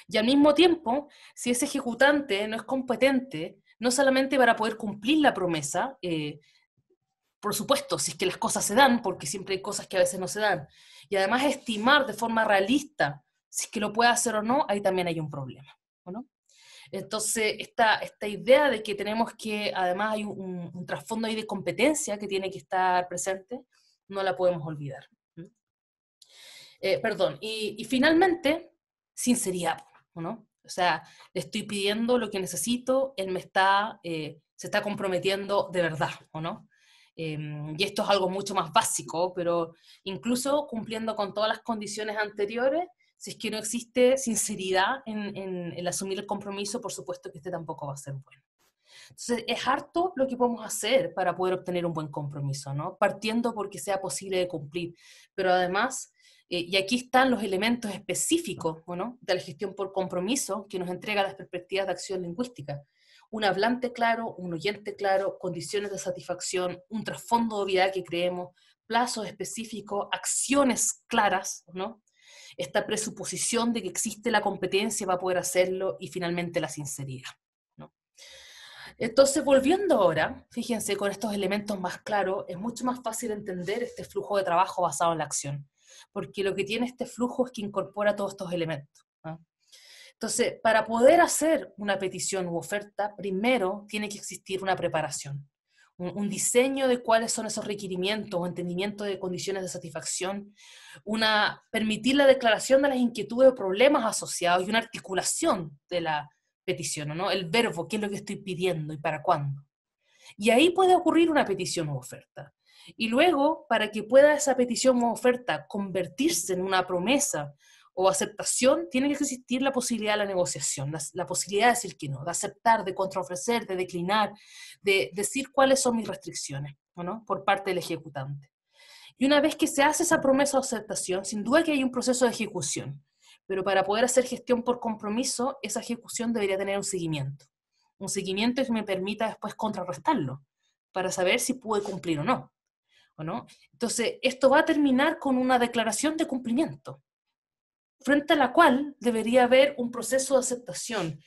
S3: Y al mismo tiempo, si ese ejecutante no es competente, no solamente para poder cumplir la promesa, por supuesto, si es que las cosas se dan, porque siempre hay cosas que a veces no se dan, y además estimar de forma realista si es que lo puede hacer o no, ahí también hay un problema, ¿no? Entonces, esta idea de que tenemos que, además hay un trasfondo ahí de competencia que tiene que estar presente, no la podemos olvidar. Perdón, y finalmente, sinceridad, ¿no? O sea, le estoy pidiendo lo que necesito, él se está comprometiendo de verdad, ¿o no? Y esto es algo mucho más básico, pero incluso cumpliendo con todas las condiciones anteriores, si es que no existe sinceridad en el asumir el compromiso, por supuesto que este tampoco va a ser bueno. Entonces, es harto lo que podemos hacer para poder obtener un buen compromiso, ¿no? Partiendo porque sea posible de cumplir, pero además, y aquí están los elementos específicos, ¿no?, de la gestión por compromiso que nos entrega las perspectivas de acción lingüística. Un hablante claro, un oyente claro, condiciones de satisfacción, un trasfondo de obviedad que creemos, plazos específicos, acciones claras, ¿no? Esta presuposición de que existe la competencia para poder hacerlo y finalmente la sinceridad, ¿no? Entonces, volviendo ahora, fíjense, con estos elementos más claros, es mucho más fácil entender este flujo de trabajo basado en la acción, porque lo que tiene este flujo es que incorpora todos estos elementos, ¿no? Entonces, para poder hacer una petición u oferta, primero tiene que existir una preparación, un diseño de cuáles son esos requerimientos o entendimiento de condiciones de satisfacción, permitir la declaración de las inquietudes o problemas asociados y una articulación de la petición, ¿no? El verbo, qué es lo que estoy pidiendo y para cuándo. Y ahí puede ocurrir una petición u oferta. Y luego, para que pueda esa petición u oferta convertirse en una promesa o aceptación, tiene que existir la posibilidad de la negociación, la posibilidad de decir que no, de aceptar, de contraofrecer, de declinar, de decir cuáles son mis restricciones, ¿no?, por parte del ejecutante. Y una vez que se hace esa promesa o aceptación, sin duda que hay un proceso de ejecución, pero para poder hacer gestión por compromiso, esa ejecución debería tener un seguimiento que me permita después contrarrestarlo, para saber si pude cumplir o no. Entonces, esto va a terminar con una declaración de cumplimiento, frente a la cual debería haber un proceso de aceptación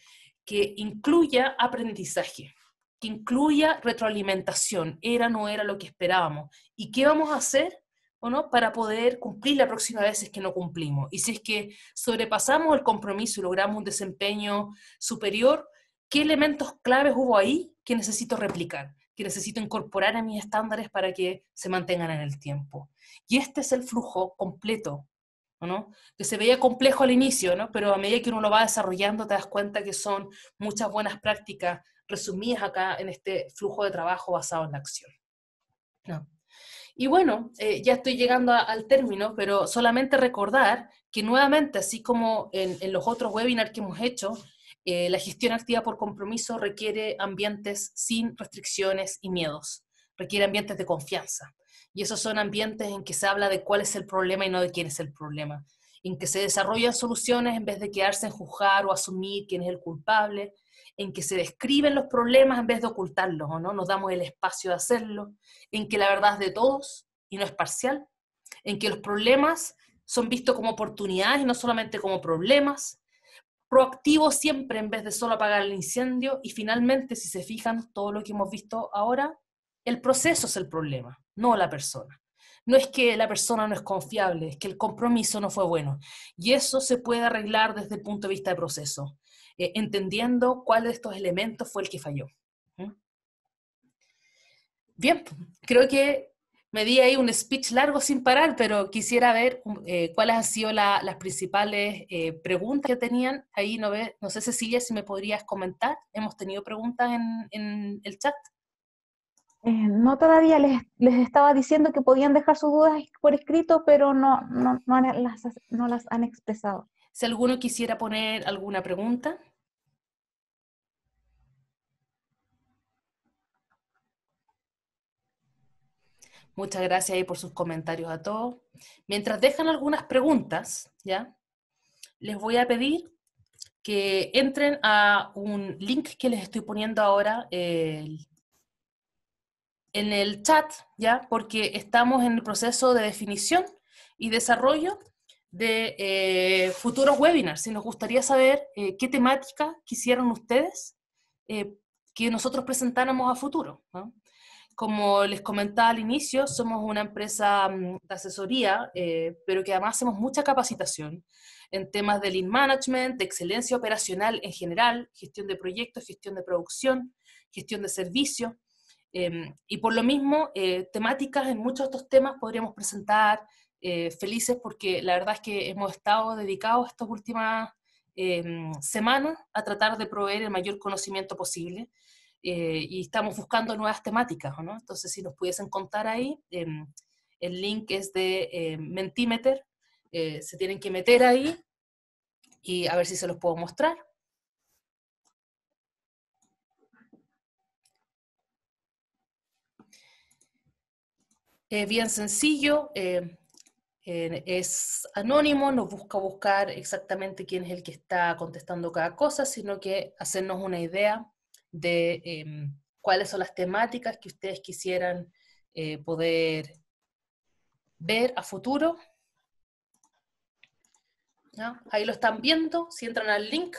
S3: que incluya aprendizaje, que incluya retroalimentación, era o no era lo que esperábamos, y qué vamos a hacer, ¿o no?, para poder cumplir la próxima vez que no cumplimos. Y si es que sobrepasamos el compromiso y logramos un desempeño superior, ¿qué elementos claves hubo ahí que necesito replicar, que necesito incorporar a mis estándares para que se mantengan en el tiempo? Y este es el flujo completo, ¿no?, que se veía complejo al inicio, ¿no?, pero a medida que uno lo va desarrollando te das cuenta que son muchas buenas prácticas resumidas acá en este flujo de trabajo basado en la acción, ¿no? Y bueno, ya estoy llegando al término, pero solamente recordar que nuevamente, así como en los otros webinars que hemos hecho, la gestión activa por compromiso requiere ambientes sin restricciones y miedos, requiere ambientes de confianza. Y esos son ambientes en que se habla de cuál es el problema y no de quién es el problema, en que se desarrollan soluciones en vez de quedarse en juzgar o asumir quién es el culpable, en que se describen los problemas en vez de ocultarlos, ¿o no? Nos damos el espacio de hacerlo, en que la verdad es de todos y no es parcial, en que los problemas son vistos como oportunidades y no solamente como problemas, proactivo siempre en vez de solo apagar el incendio, y finalmente, si se fijan, todo lo que hemos visto ahora, el proceso es el problema, no la persona. No es que la persona no es confiable, es que el compromiso no fue bueno. Y eso se puede arreglar desde el punto de vista de proceso, entendiendo cuál de estos elementos fue el que falló. Bien, creo que me di ahí un speech largo sin parar, pero quisiera ver cuáles han sido las principales preguntas que tenían. Ahí no sé, Cecilia, si me podrías comentar. Hemos tenido preguntas en el chat.
S2: No, todavía les estaba diciendo que podían dejar sus dudas por escrito, pero no las han expresado.
S3: Si alguno quisiera poner alguna pregunta. Muchas gracias ahí por sus comentarios a todos. Mientras dejan algunas preguntas, ¿ya? Les voy a pedir que entren a un link que les estoy poniendo ahora en el chat, ¿ya? Porque estamos en el proceso de definición y desarrollo de futuros webinars. Si nos gustaría saber qué temática quisieran ustedes que nosotros presentáramos a futuro, ¿no? Como les comentaba al inicio, somos una empresa de asesoría, pero que además hacemos mucha capacitación en temas de lean management, de excelencia operacional en general, gestión de proyectos, gestión de producción, gestión de servicios, y por lo mismo, temáticas en muchos de estos temas podríamos presentar felices porque la verdad es que hemos estado dedicados estas últimas semanas a tratar de proveer el mayor conocimiento posible. Y estamos buscando nuevas temáticas, ¿no? Entonces, si nos pudiesen contar ahí, el link es de Mentimeter, se tienen que meter ahí y a ver si se los puedo mostrar. Bien sencillo, es anónimo, no busca buscar exactamente quién es el que está contestando cada cosa, sino que hacernos una idea de cuáles son las temáticas que ustedes quisieran poder ver a futuro. ¿Ya? Ahí lo están viendo, si entran al link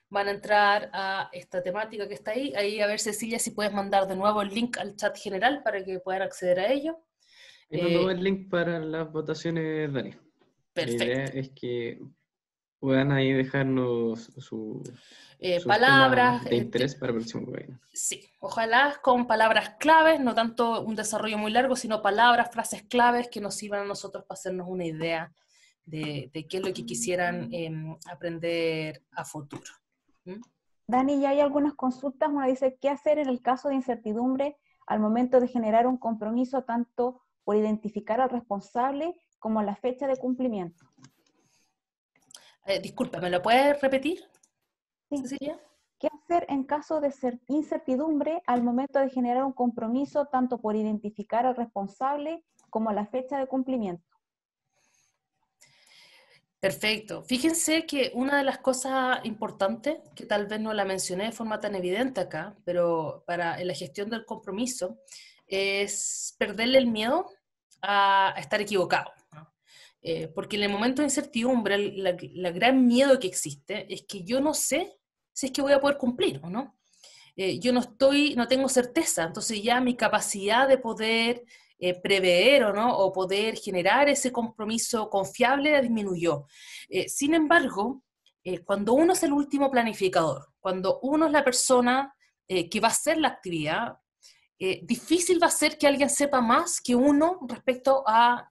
S3: van a entrar a esta temática que está ahí. Ahí a ver, Cecilia, si puedes mandar de nuevo el link al chat general para que puedan acceder a ello.
S4: Mando el link para las votaciones, Dani.
S3: Perfecto.
S4: La idea es que puedan ahí dejarnos sus
S3: palabras
S4: temas de interés para el próximo webinar.
S3: Sí, ojalá con palabras claves, no tanto un desarrollo muy largo, sino palabras, frases claves que nos sirvan a nosotros para hacernos una idea de qué es lo que quisieran aprender a futuro.
S2: Dani, ya hay algunas consultas. Una dice, ¿qué hacer en el caso de incertidumbre al momento de generar un compromiso tanto por identificar al responsable como la fecha de cumplimiento?
S3: Disculpa, ¿me lo puedes repetir,
S2: Sí.
S3: Cecilia?
S2: ¿Qué hacer en caso de incertidumbre al momento de generar un compromiso tanto por identificar al responsable como la fecha de cumplimiento?
S3: Perfecto. Fíjense que una de las cosas importantes, que tal vez no la mencioné de forma tan evidente acá, pero en la gestión del compromiso, es perderle el miedo a estar equivocado, ¿no? Porque en el momento de incertidumbre, la gran miedo que existe es que yo no sé si es que voy a poder cumplir o no. Yo no tengo certeza, entonces ya mi capacidad de poder prever o no, o poder generar ese compromiso confiable disminuyó. Sin embargo, cuando uno es el último planificador, cuando uno es la persona que va a hacer la actividad, difícil va a ser que alguien sepa más que uno respecto a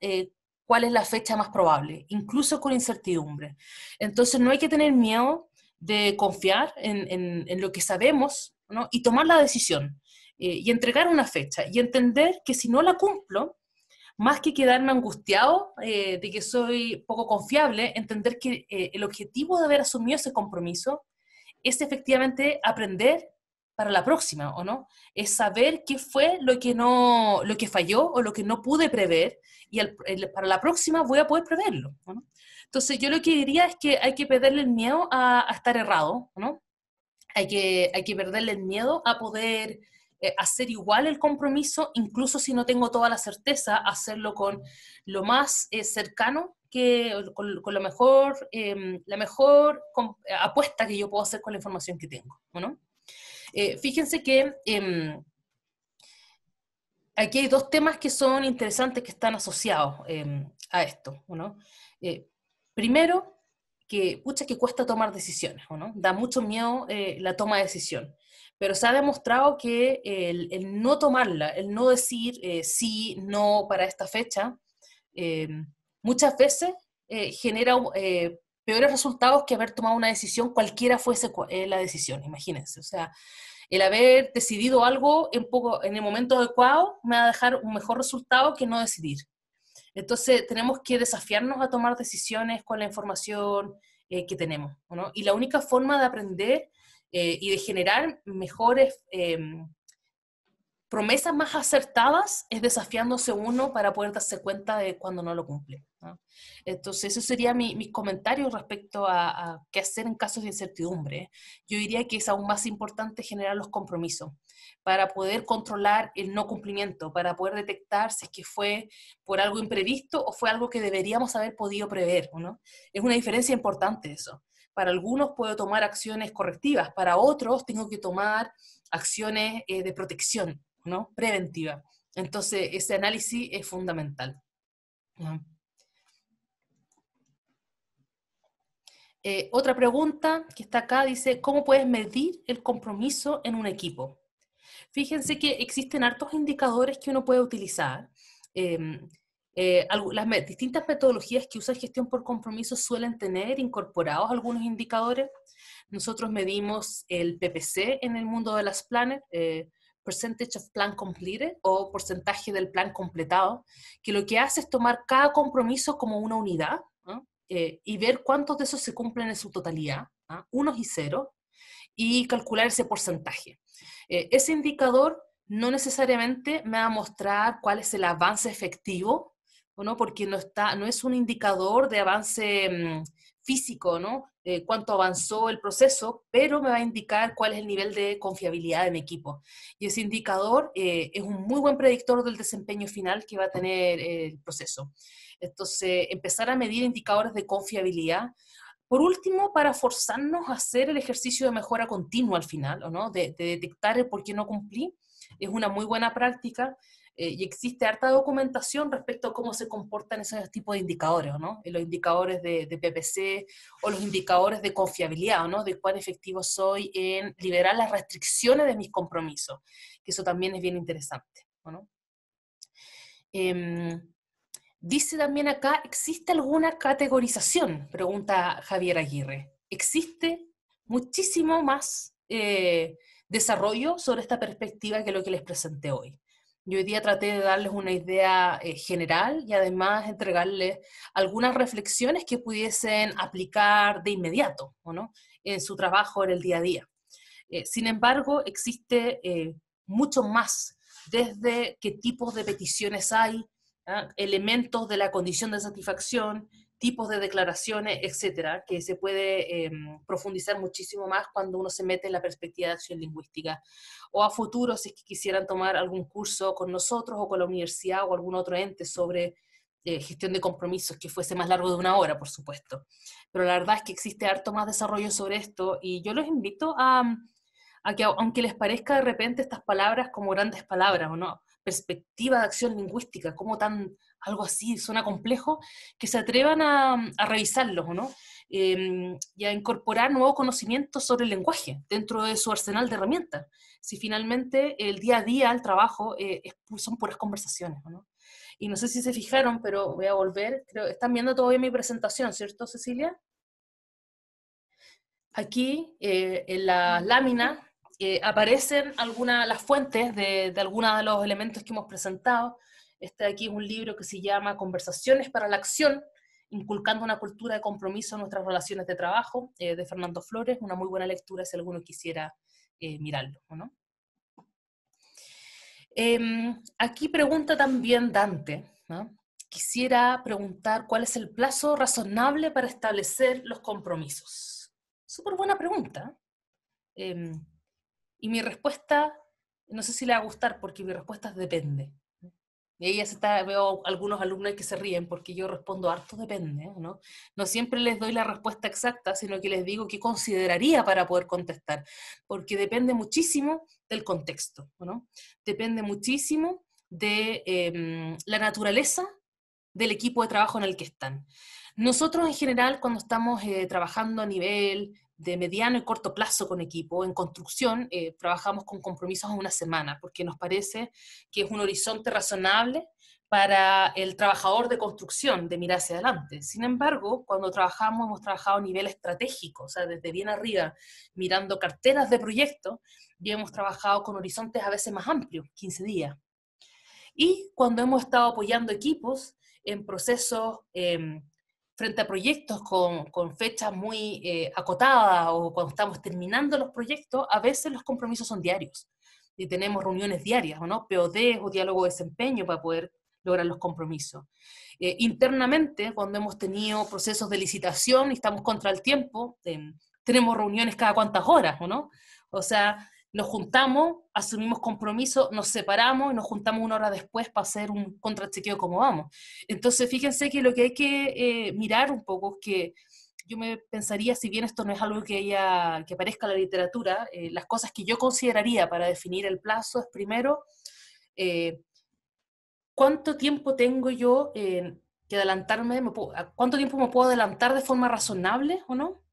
S3: cuál es la fecha más probable, incluso con incertidumbre. Entonces no hay que tener miedo de confiar en lo que sabemos, ¿no? Y tomar la decisión y entregar una fecha y entender que si no la cumplo, más que quedarme angustiado de que soy poco confiable, entender que el objetivo de haber asumido ese compromiso es efectivamente aprender para la próxima, ¿o no? Es saber qué fue lo que falló o lo que no pude prever y para la próxima voy a poder preverlo, ¿no? Entonces yo lo que diría es que hay que perderle el miedo a estar errado, ¿no? Hay que perderle el miedo a poder hacer igual el compromiso, incluso si no tengo toda la certeza, hacerlo con lo más cercano, con lo mejor, la mejor apuesta que yo puedo hacer con la información que tengo, ¿no? Fíjense que aquí hay dos temas que son interesantes que están asociados a esto, ¿no? Primero, que cuesta tomar decisiones, ¿no? Da mucho miedo la toma de decisión, pero se ha demostrado que el no tomarla, el no decir sí, no para esta fecha, muchas veces genera peores resultados que haber tomado una decisión, cualquiera fuese la decisión, imagínense. O sea, el haber decidido algo en el momento adecuado me va a dejar un mejor resultado que no decidir. Entonces tenemos que desafiarnos a tomar decisiones con la información que tenemos, ¿no? Y la única forma de aprender y de generar mejores promesas más acertadas es desafiándose uno para poder darse cuenta de cuando no lo cumple, ¿no? Entonces, eso sería mis comentarios respecto a qué hacer en casos de incertidumbre. Yo diría que es aún más importante generar los compromisos para poder controlar el no cumplimiento, para poder detectar si es que fue por algo imprevisto o fue algo que deberíamos haber podido prever, ¿no? Es una diferencia importante eso. Para algunos puedo tomar acciones correctivas, para otros tengo que tomar acciones de protección, ¿no? Preventiva. Entonces, ese análisis es fundamental, ¿no? Otra pregunta que está acá dice, ¿cómo puedes medir el compromiso en un equipo? Fíjense que existen hartos indicadores que uno puede utilizar. Las distintas metodologías que usan gestión por compromiso suelen tener incorporados algunos indicadores. Nosotros medimos el PPC en el mundo de las planners, Percentage of Plan Completed, o porcentaje del plan completado, que lo que hace es tomar cada compromiso como una unidad, ¿no? Y ver cuántos de esos se cumplen en su totalidad, ¿no? Unos y ceros, y calcular ese porcentaje. Ese indicador no necesariamente me va a mostrar cuál es el avance efectivo, ¿no? Porque no es un indicador de avance físico, ¿no? Cuánto avanzó el proceso, pero me va a indicar cuál es el nivel de confiabilidad de mi equipo. Y ese indicador es un muy buen predictor del desempeño final que va a tener el proceso. Entonces, empezar a medir indicadores de confiabilidad. Por último, para forzarnos a hacer el ejercicio de mejora continua al final, ¿o no? De detectar el por qué no cumplí, es una muy buena práctica. Y existe harta documentación respecto a cómo se comportan esos tipos de indicadores, ¿no? Los indicadores de PPC o los indicadores de confiabilidad, ¿no? De cuán efectivo soy en liberar las restricciones de mis compromisos, que eso también es bien interesante, ¿no? Dice también acá, ¿existe alguna categorización? Pregunta Javier Aguirre. ¿Existe muchísimo más desarrollo sobre esta perspectiva que lo que les presenté hoy? Yo hoy día traté de darles una idea general y además entregarles algunas reflexiones que pudiesen aplicar de inmediato, ¿no? En su trabajo en el día a día. Sin embargo, existe mucho más, desde qué tipos de peticiones hay, elementos de la condición de satisfacción, tipos de declaraciones, etcétera, que se puede profundizar muchísimo más cuando uno se mete en la perspectiva de acción lingüística. O a futuro, si es que quisieran tomar algún curso con nosotros o con la universidad o algún otro ente sobre gestión de compromisos que fuese más largo de 1 hora, por supuesto. Pero la verdad es que existe harto más desarrollo sobre esto y yo los invito a que, aunque les parezca de repente estas palabras como grandes palabras, ¿o no? Perspectiva de acción lingüística, como algo así suena complejo, que se atrevan a revisarlos, ¿no? Y a incorporar nuevos conocimientos sobre el lenguaje dentro de su arsenal de herramientas. Si finalmente el día a día, el trabajo, son puras conversaciones, ¿no? Y no sé si se fijaron, pero voy a volver, están viendo todavía mi presentación, ¿cierto, Cecilia? Aquí, en la lámina, aparecen las fuentes de algunos de los elementos que hemos presentado. Este de aquí es un libro que se llama Conversaciones para la Acción, inculcando una cultura de compromiso en nuestras relaciones de trabajo, de Fernando Flores, una muy buena lectura si alguno quisiera mirarlo, ¿no? Aquí pregunta también Dante, ¿no? Quisiera preguntar cuál es el plazo razonable para establecer los compromisos. Súper buena pregunta. Y mi respuesta, no sé si le va a gustar, porque mi respuesta es depende. Y ahí veo algunos alumnos que se ríen porque yo respondo harto depende, ¿no? No siempre les doy la respuesta exacta, sino que les digo qué consideraría para poder contestar, porque depende muchísimo del contexto, ¿no? Depende muchísimo de la naturaleza del equipo de trabajo en el que están. Nosotros en general, cuando estamos trabajando a nivel de mediano y corto plazo con equipo, en construcción, trabajamos con compromisos a 1 semana, porque nos parece que es un horizonte razonable para el trabajador de construcción, de mirar hacia adelante. Sin embargo, cuando trabajamos, hemos trabajado a nivel estratégico, o sea, desde bien arriba, mirando carteras de proyectos, y hemos trabajado con horizontes a veces más amplios, 15 días. Y cuando hemos estado apoyando equipos en procesos frente a proyectos con fechas muy acotadas, o cuando estamos terminando los proyectos, a veces los compromisos son diarios. Y tenemos reuniones diarias, ¿no? POD o diálogo de desempeño para poder lograr los compromisos. Internamente, cuando hemos tenido procesos de licitación y estamos contra el tiempo, tenemos reuniones cada cuantas horas, ¿no? O sea, nos juntamos, asumimos compromisos, nos separamos y nos juntamos una hora después para hacer un contrachequeo de cómo vamos. Entonces, fíjense que lo que hay que mirar un poco es que yo me pensaría, si bien esto no es algo que aparezca en la literatura, las cosas que yo consideraría para definir el plazo es primero, ¿cuánto tiempo tengo yo que adelantarme? ¿Cuánto tiempo me puedo adelantar de forma razonable o no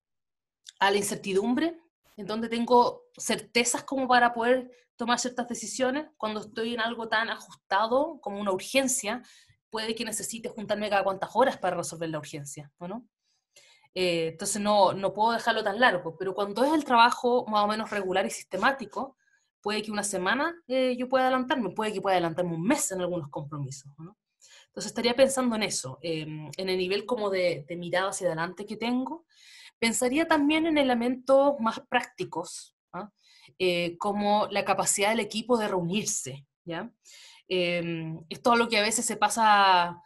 S3: a la incertidumbre? En donde tengo certezas como para poder tomar ciertas decisiones. Cuando estoy en algo tan ajustado como una urgencia, puede que necesite juntarme cada cuantas horas para resolver la urgencia, ¿no? Entonces no puedo dejarlo tan largo, pero cuando es el trabajo más o menos regular y sistemático, puede que una semana yo pueda adelantarme, puede que pueda adelantarme un mes en algunos compromisos, ¿no? Entonces estaría pensando en eso, en el nivel como de mirada hacia adelante que tengo. Pensaría también en elementos más prácticos, ¿ah? Como la capacidad del equipo de reunirse, ¿ya? Esto es algo que a veces se pasa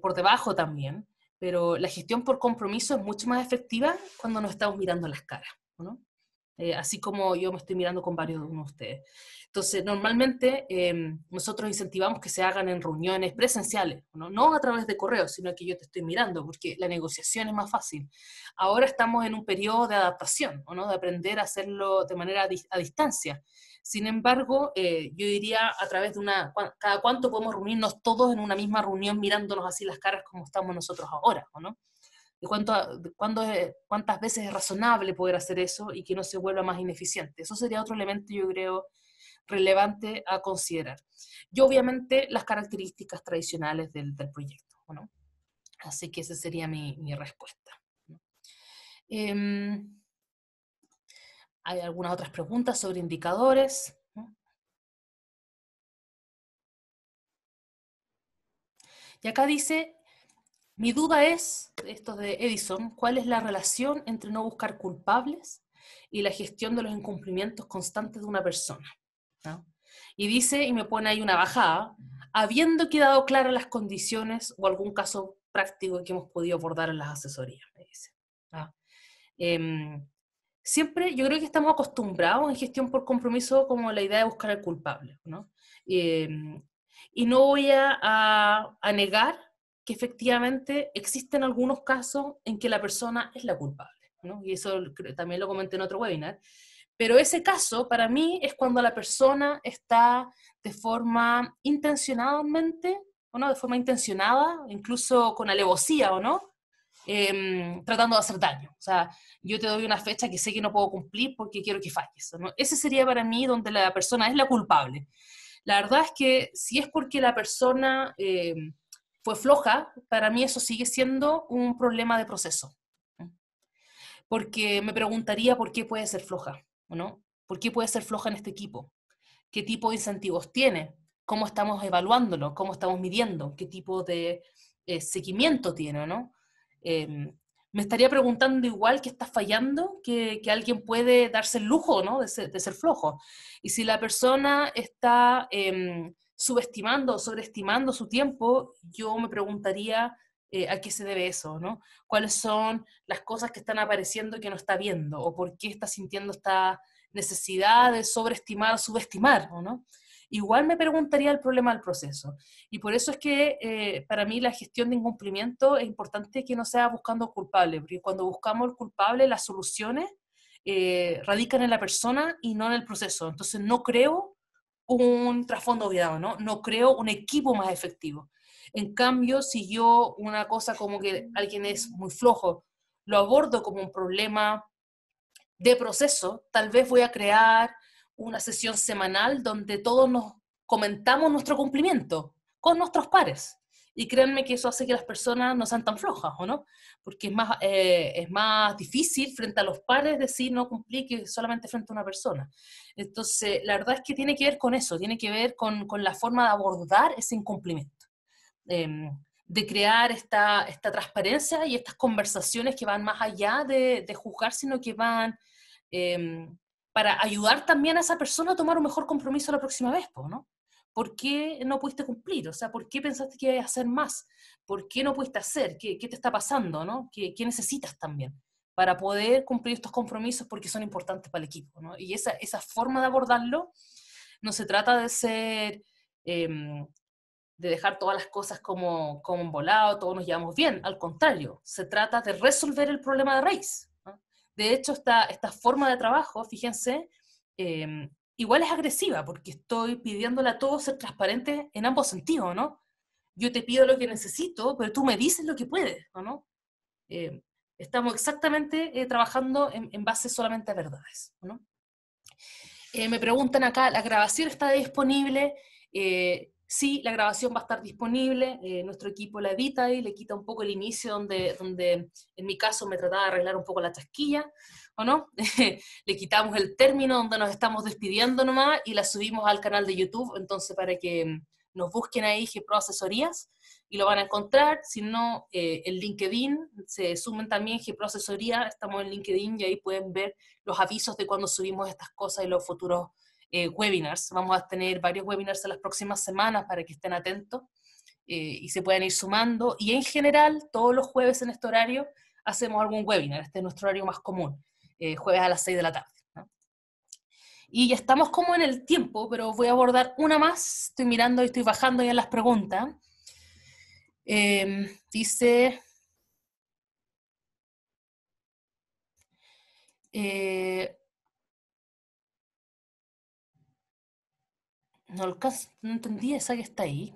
S3: por debajo también, pero la gestión por compromiso es mucho más efectiva cuando nos estamos mirando las caras, ¿no? Así como yo me estoy mirando con varios de ustedes. Entonces, normalmente nosotros incentivamos que se hagan en reuniones presenciales, no a través de correo, sino que yo te estoy mirando, porque la negociación es más fácil. Ahora estamos en un periodo de adaptación, ¿no? De aprender a hacerlo de manera a distancia. Sin embargo, yo diría a través de cada cuánto podemos reunirnos todos en una misma reunión mirándonos así las caras como estamos nosotros ahora, ¿no? ¿Cuántas veces es razonable poder hacer eso y que no se vuelva más ineficiente? Eso sería otro elemento, yo creo, relevante a considerar. Y obviamente las características tradicionales del proyecto, ¿no? Así que esa sería mi respuesta. Hay algunas otras preguntas sobre indicadores, ¿no? Y acá dice, mi duda es, esto de Edison, ¿cuál es la relación entre no buscar culpables y la gestión de los incumplimientos constantes de una persona? ¿No? Y dice, y me pone ahí una bajada, habiendo quedado claras las condiciones o algún caso práctico que hemos podido abordar en las asesorías, me dice. ¿No? Siempre, yo creo que estamos acostumbrados en gestión por compromiso como la idea de buscar al culpable, ¿no? Y no voy a negar que efectivamente existen algunos casos en que la persona es la culpable, ¿no? Y eso también lo comenté en otro webinar. Pero ese caso, para mí, es cuando la persona está de forma intencionadamente, o no, de forma intencionada, incluso con alevosía, ¿o no? Tratando de hacer daño. O sea, yo te doy una fecha que sé que no puedo cumplir porque quiero que falles, ¿no? Ese sería para mí donde la persona es la culpable. La verdad es que si es porque la persona fue floja, para mí eso sigue siendo un problema de proceso. Porque me preguntaría por qué puede ser floja, ¿no? ¿Por qué puede ser floja en este equipo? ¿Qué tipo de incentivos tiene? ¿Cómo estamos evaluándolo? ¿Cómo estamos midiendo? ¿Qué tipo de seguimiento tiene, ¿no? Me estaría preguntando igual qué está fallando, que alguien puede darse el lujo, ¿no? de ser flojo. Y si la persona está subestimando o sobreestimando su tiempo, yo me preguntaría a qué se debe eso, ¿no? ¿Cuáles son las cosas que están apareciendo que no está viendo? ¿O por qué está sintiendo esta necesidad de sobreestimar o subestimar, ¿no? Igual me preguntaría el problema del proceso. Y por eso es que para mí la gestión de incumplimiento es importante que no sea buscando culpable, porque cuando buscamos el culpable, las soluciones radican en la persona y no en el proceso. Entonces no creo un trasfondo obviado, ¿no? No creo un equipo más efectivo. En cambio, si yo una cosa como que alguien es muy flojo, lo abordo como un problema de proceso, tal vez voy a crear una sesión semanal donde todos nos comentamos nuestro cumplimiento, con nuestros pares. Y créanme que eso hace que las personas no sean tan flojas, ¿o no? Porque es más difícil frente a los pares decir no cumplí que solamente frente a una persona. Entonces, la verdad es que tiene que ver con eso, tiene que ver con la forma de abordar ese incumplimiento. De crear esta transparencia y estas conversaciones que van más allá de juzgar, sino que van para ayudar también a esa persona a tomar un mejor compromiso la próxima vez, ¿no? ¿Por qué no pudiste cumplir? O sea, ¿por qué pensaste que ibas a hacer más? ¿Por qué no pudiste hacer? ¿Qué te está pasando, no? ¿Qué necesitas también para poder cumplir estos compromisos porque son importantes para el equipo, ¿no? Y esa forma de abordarlo no se trata de ser... de dejar todas las cosas como un volado, todos nos llevamos bien, al contrario, se trata de resolver el problema de raíz, ¿no? De hecho, esta forma de trabajo, fíjense, igual es agresiva, porque estoy pidiéndole a todos ser transparentes en ambos sentidos, ¿no? Yo te pido lo que necesito, pero tú me dices lo que puedes, ¿no? Estamos exactamente trabajando en base solamente a verdades, ¿no? Me preguntan acá, ¿la grabación está disponible? Sí, la grabación va a estar disponible, nuestro equipo la edita y le quita un poco el inicio donde en mi caso me trataba de arreglar un poco la chasquilla, ¿o no? Le quitamos el término donde nos estamos despidiendo nomás y la subimos al canal de YouTube, entonces para que nos busquen ahí GPro Asesorías y lo van a encontrar, si no, en LinkedIn, se sumen también GPro Asesoría, estamos en LinkedIn y ahí pueden ver los avisos de cuando subimos estas cosas y los futuros webinars. Vamos a tener varios webinars en las próximas semanas para que estén atentos y se puedan ir sumando. Y en general, todos los jueves en este horario hacemos algún webinar. Este es nuestro horario más común, jueves a las 6 de la tarde, ¿no? Y ya estamos como en el tiempo, pero voy a abordar una más. Estoy mirando y estoy bajando ya las preguntas. Dice... no entendí esa que está ahí.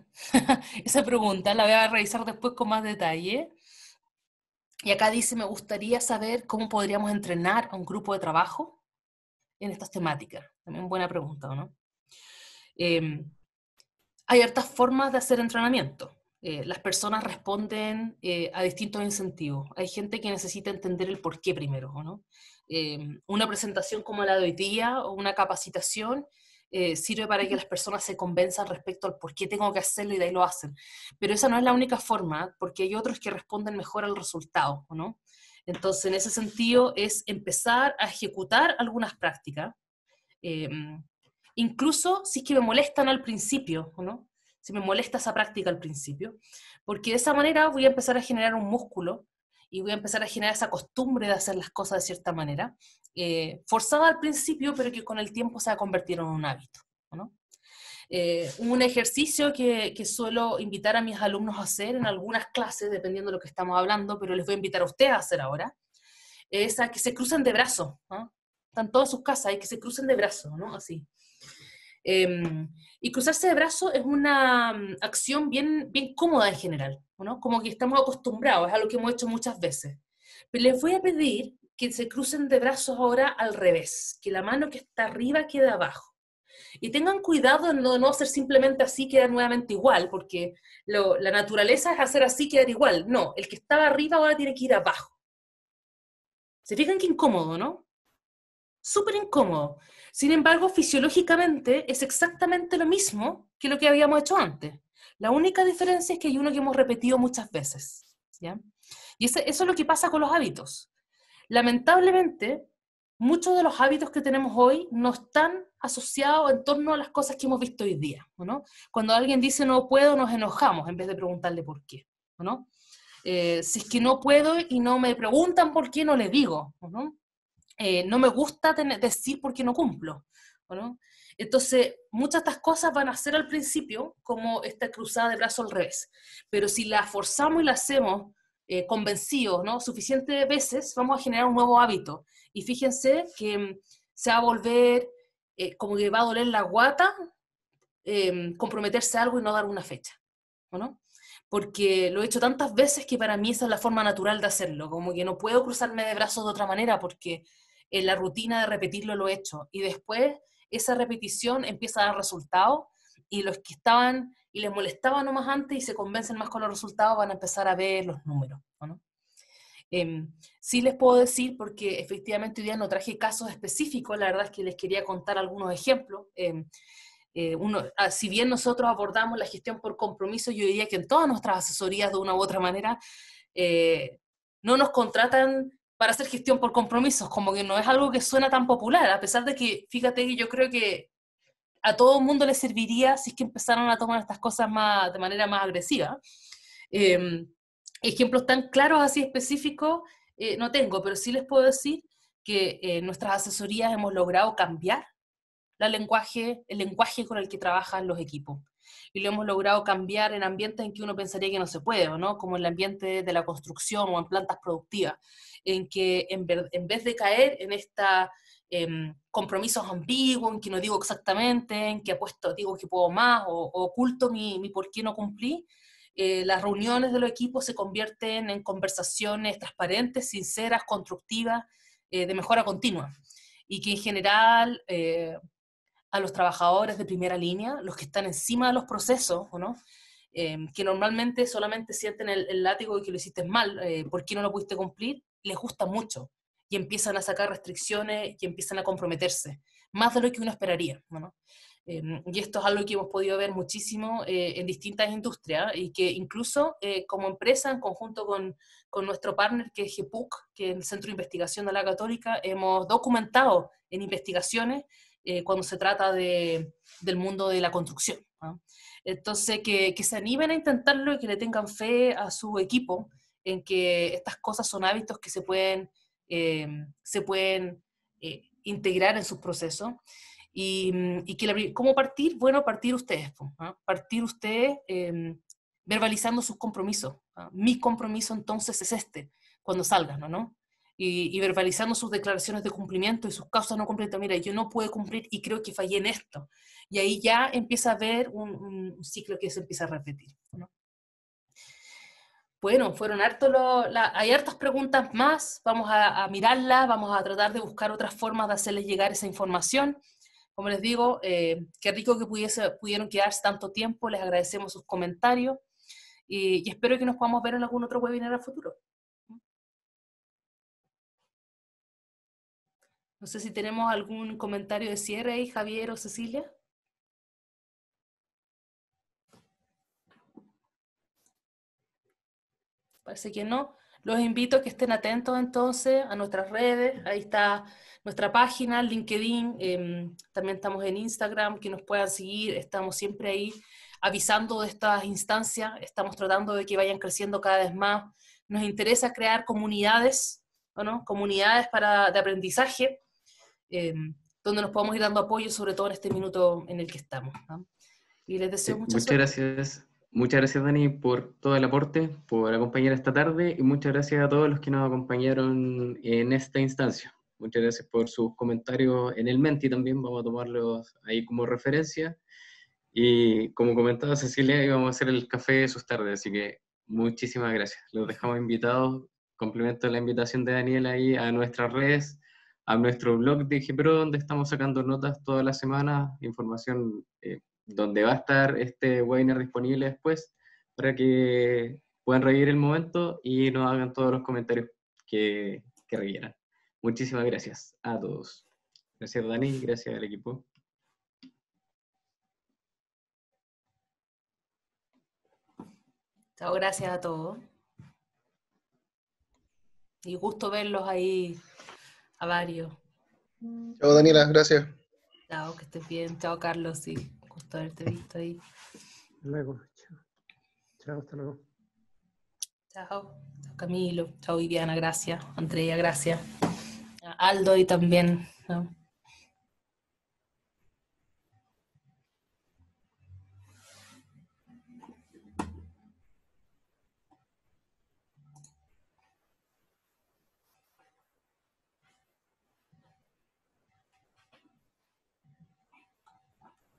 S3: Esa pregunta la voy a revisar después con más detalle. Y acá dice, me gustaría saber cómo podríamos entrenar a un grupo de trabajo en estas temáticas. También buena pregunta, ¿no? Hay hartas formas de hacer entrenamiento. Las personas responden a distintos incentivos. Hay gente que necesita entender el por qué primero, ¿no? Una presentación como la de hoy día o una capacitación sirve para que las personas se convenzan respecto al por qué tengo que hacerlo y de ahí lo hacen. Pero esa no es la única forma, porque hay otros que responden mejor al resultado, ¿no? Entonces, en ese sentido, es empezar a ejecutar algunas prácticas, incluso si es que me molestan al principio, ¿no? Si me molesta esa práctica al principio, porque de esa manera voy a empezar a generar un músculo y voy a empezar a generar esa costumbre de hacer las cosas de cierta manera, forzada al principio, pero que con el tiempo se va a convertir en un hábito, ¿no? Un ejercicio que suelo invitar a mis alumnos a hacer en algunas clases, dependiendo de lo que estamos hablando, pero les voy a invitar a ustedes a hacer ahora, es a que se crucen de brazos, ¿no? Están todos en sus casas y que se crucen de brazos, ¿no? Así. Y cruzarse de brazos es una acción bien cómoda en general, ¿no? Como que estamos acostumbrados, es algo que hemos hecho muchas veces. Pero les voy a pedir que se crucen de brazos ahora al revés, que la mano que está arriba quede abajo. Y tengan cuidado de no hacer simplemente así, quedar nuevamente igual, porque la naturaleza es hacer así, quedar igual. No, el que estaba arriba ahora tiene que ir abajo. ¿Se fijan qué incómodo, no? Súper incómodo. Sin embargo, fisiológicamente es exactamente lo mismo que lo que habíamos hecho antes. La única diferencia es que hay uno que hemos repetido muchas veces, ¿ya? Y eso es lo que pasa con los hábitos. Lamentablemente, muchos de los hábitos que tenemos hoy no están asociados en torno a las cosas que hemos visto hoy día, ¿no? Cuando alguien dice no puedo, nos enojamos en vez de preguntarle por qué, ¿no? Si es que no puedo y no me preguntan por qué, no le digo, ¿no? No me gusta decir por qué no cumplo, ¿no? Entonces, muchas de estas cosas van a ser al principio como esta cruzada de brazos al revés, pero si la forzamos y la hacemos convencidos, ¿no? Suficientes veces, vamos a generar un nuevo hábito. Y fíjense que se va a volver como que va a doler la guata comprometerse a algo y no dar una fecha, ¿no? Porque lo he hecho tantas veces que para mí esa es la forma natural de hacerlo, como que no puedo cruzarme de brazos de otra manera porque en la rutina de repetirlo lo he hecho, y después esa repetición empieza a dar resultados, y y les molestaba nomás antes y se convencen más con los resultados, van a empezar a ver los números, ¿no? Sí les puedo decir, porque efectivamente hoy día no traje casos específicos, la verdad es que les quería contar algunos ejemplos. Si bien nosotros abordamos la gestión por compromiso, yo diría que en todas nuestras asesorías de una u otra manera no nos contratan para hacer gestión por compromisos, como que no es algo que suena tan popular, a pesar de que, fíjate que yo creo que a todo el mundo le serviría si es que empezaron a tomar estas cosas de manera más agresiva. Ejemplos tan claros así específicos no tengo, pero sí les puedo decir que en nuestras asesorías hemos logrado cambiar el lenguaje con el que trabajan los equipos. Y lo hemos logrado cambiar en ambientes en que uno pensaría que no se puede, ¿no? Como en el ambiente de la construcción o en plantas productivas, en que en vez de caer en esta compromisos ambiguos, en que no digo exactamente, en que digo que puedo más, o oculto mi por qué no cumplí, las reuniones de los equipos se convierten en conversaciones transparentes, sinceras, constructivas, de mejora continua. Y que en general a los trabajadores de primera línea, los que están encima de los procesos, ¿no? Que normalmente solamente sienten el látigo de que lo hiciste mal, ¿por qué no lo pudiste cumplir? Les gusta mucho y empiezan a sacar restricciones y empiezan a comprometerse, más de lo que uno esperaría, ¿no? Y esto es algo que hemos podido ver muchísimo en distintas industrias y que incluso como empresa, en conjunto con nuestro partner que es GEPUC, que es el Centro de Investigación de la Católica, hemos documentado en investigaciones cuando se trata del mundo de la construcción, ¿no? Entonces, que se animen a intentarlo y que le tengan fe a su equipo en que estas cosas son hábitos que se pueden integrar en sus procesos. Y que ¿cómo partir? Bueno, partir ustedes, ¿no? Partir ustedes verbalizando sus compromisos, ¿no? Mi compromiso entonces es este, cuando salgan, ¿no? Y verbalizando sus declaraciones de cumplimiento y sus causas no cumplimiento. Mira, yo no puedo cumplir y creo que fallé en esto. Y ahí ya empieza a haber un ciclo que se empieza a repetir, ¿no? Bueno, fueron hay hartas preguntas más, vamos a mirarlas, vamos a tratar de buscar otras formas de hacerles llegar esa información. Como les digo, qué rico que pudieron quedarse tanto tiempo, les agradecemos sus comentarios y espero que nos podamos ver en algún otro webinar a futuro. No sé si tenemos algún comentario de cierre ahí, Javier o Cecilia. Parece que no. Los invito a que estén atentos entonces a nuestras redes. Ahí está nuestra página, LinkedIn, también estamos en Instagram, que nos puedan seguir. Estamos siempre ahí avisando de estas instancias. Estamos tratando de que vayan creciendo cada vez más. Nos interesa crear comunidades, ¿no? Comunidades de aprendizaje, donde nos podamos ir dando apoyo, sobre todo en este minuto en el que estamos, ¿no? Y les deseo mucha suerte.
S4: Gracias. Muchas gracias, Dani, por todo el aporte, por acompañar esta tarde, y muchas gracias a todos los que nos acompañaron en esta instancia. Muchas gracias por sus comentarios en el Menti también, vamos a tomarlos ahí como referencia. Y como comentaba Cecilia, íbamos a hacer el café de sus tardes, así que muchísimas gracias. Los dejamos invitados, complemento la invitación de Daniela ahí a nuestras redes, a nuestro blog de GPRO, donde estamos sacando notas toda la semana, información donde va a estar este webinar disponible después, para que puedan revivir el momento y nos hagan todos los comentarios que requieran. Muchísimas gracias a todos. Gracias, Dani, gracias al equipo.
S3: Chao, gracias a todos. Y gusto verlos ahí a varios.
S5: Chao, Daniela, gracias.
S3: Chao, que estés bien. Chao, Carlos, sí. Gusto haberte visto ahí.
S1: Luego. Chao. Chao, hasta luego.
S3: Chao. Chao, Camilo. Chao, Viviana, gracias. Andrea, gracias. Aldo ahí también, ¿no?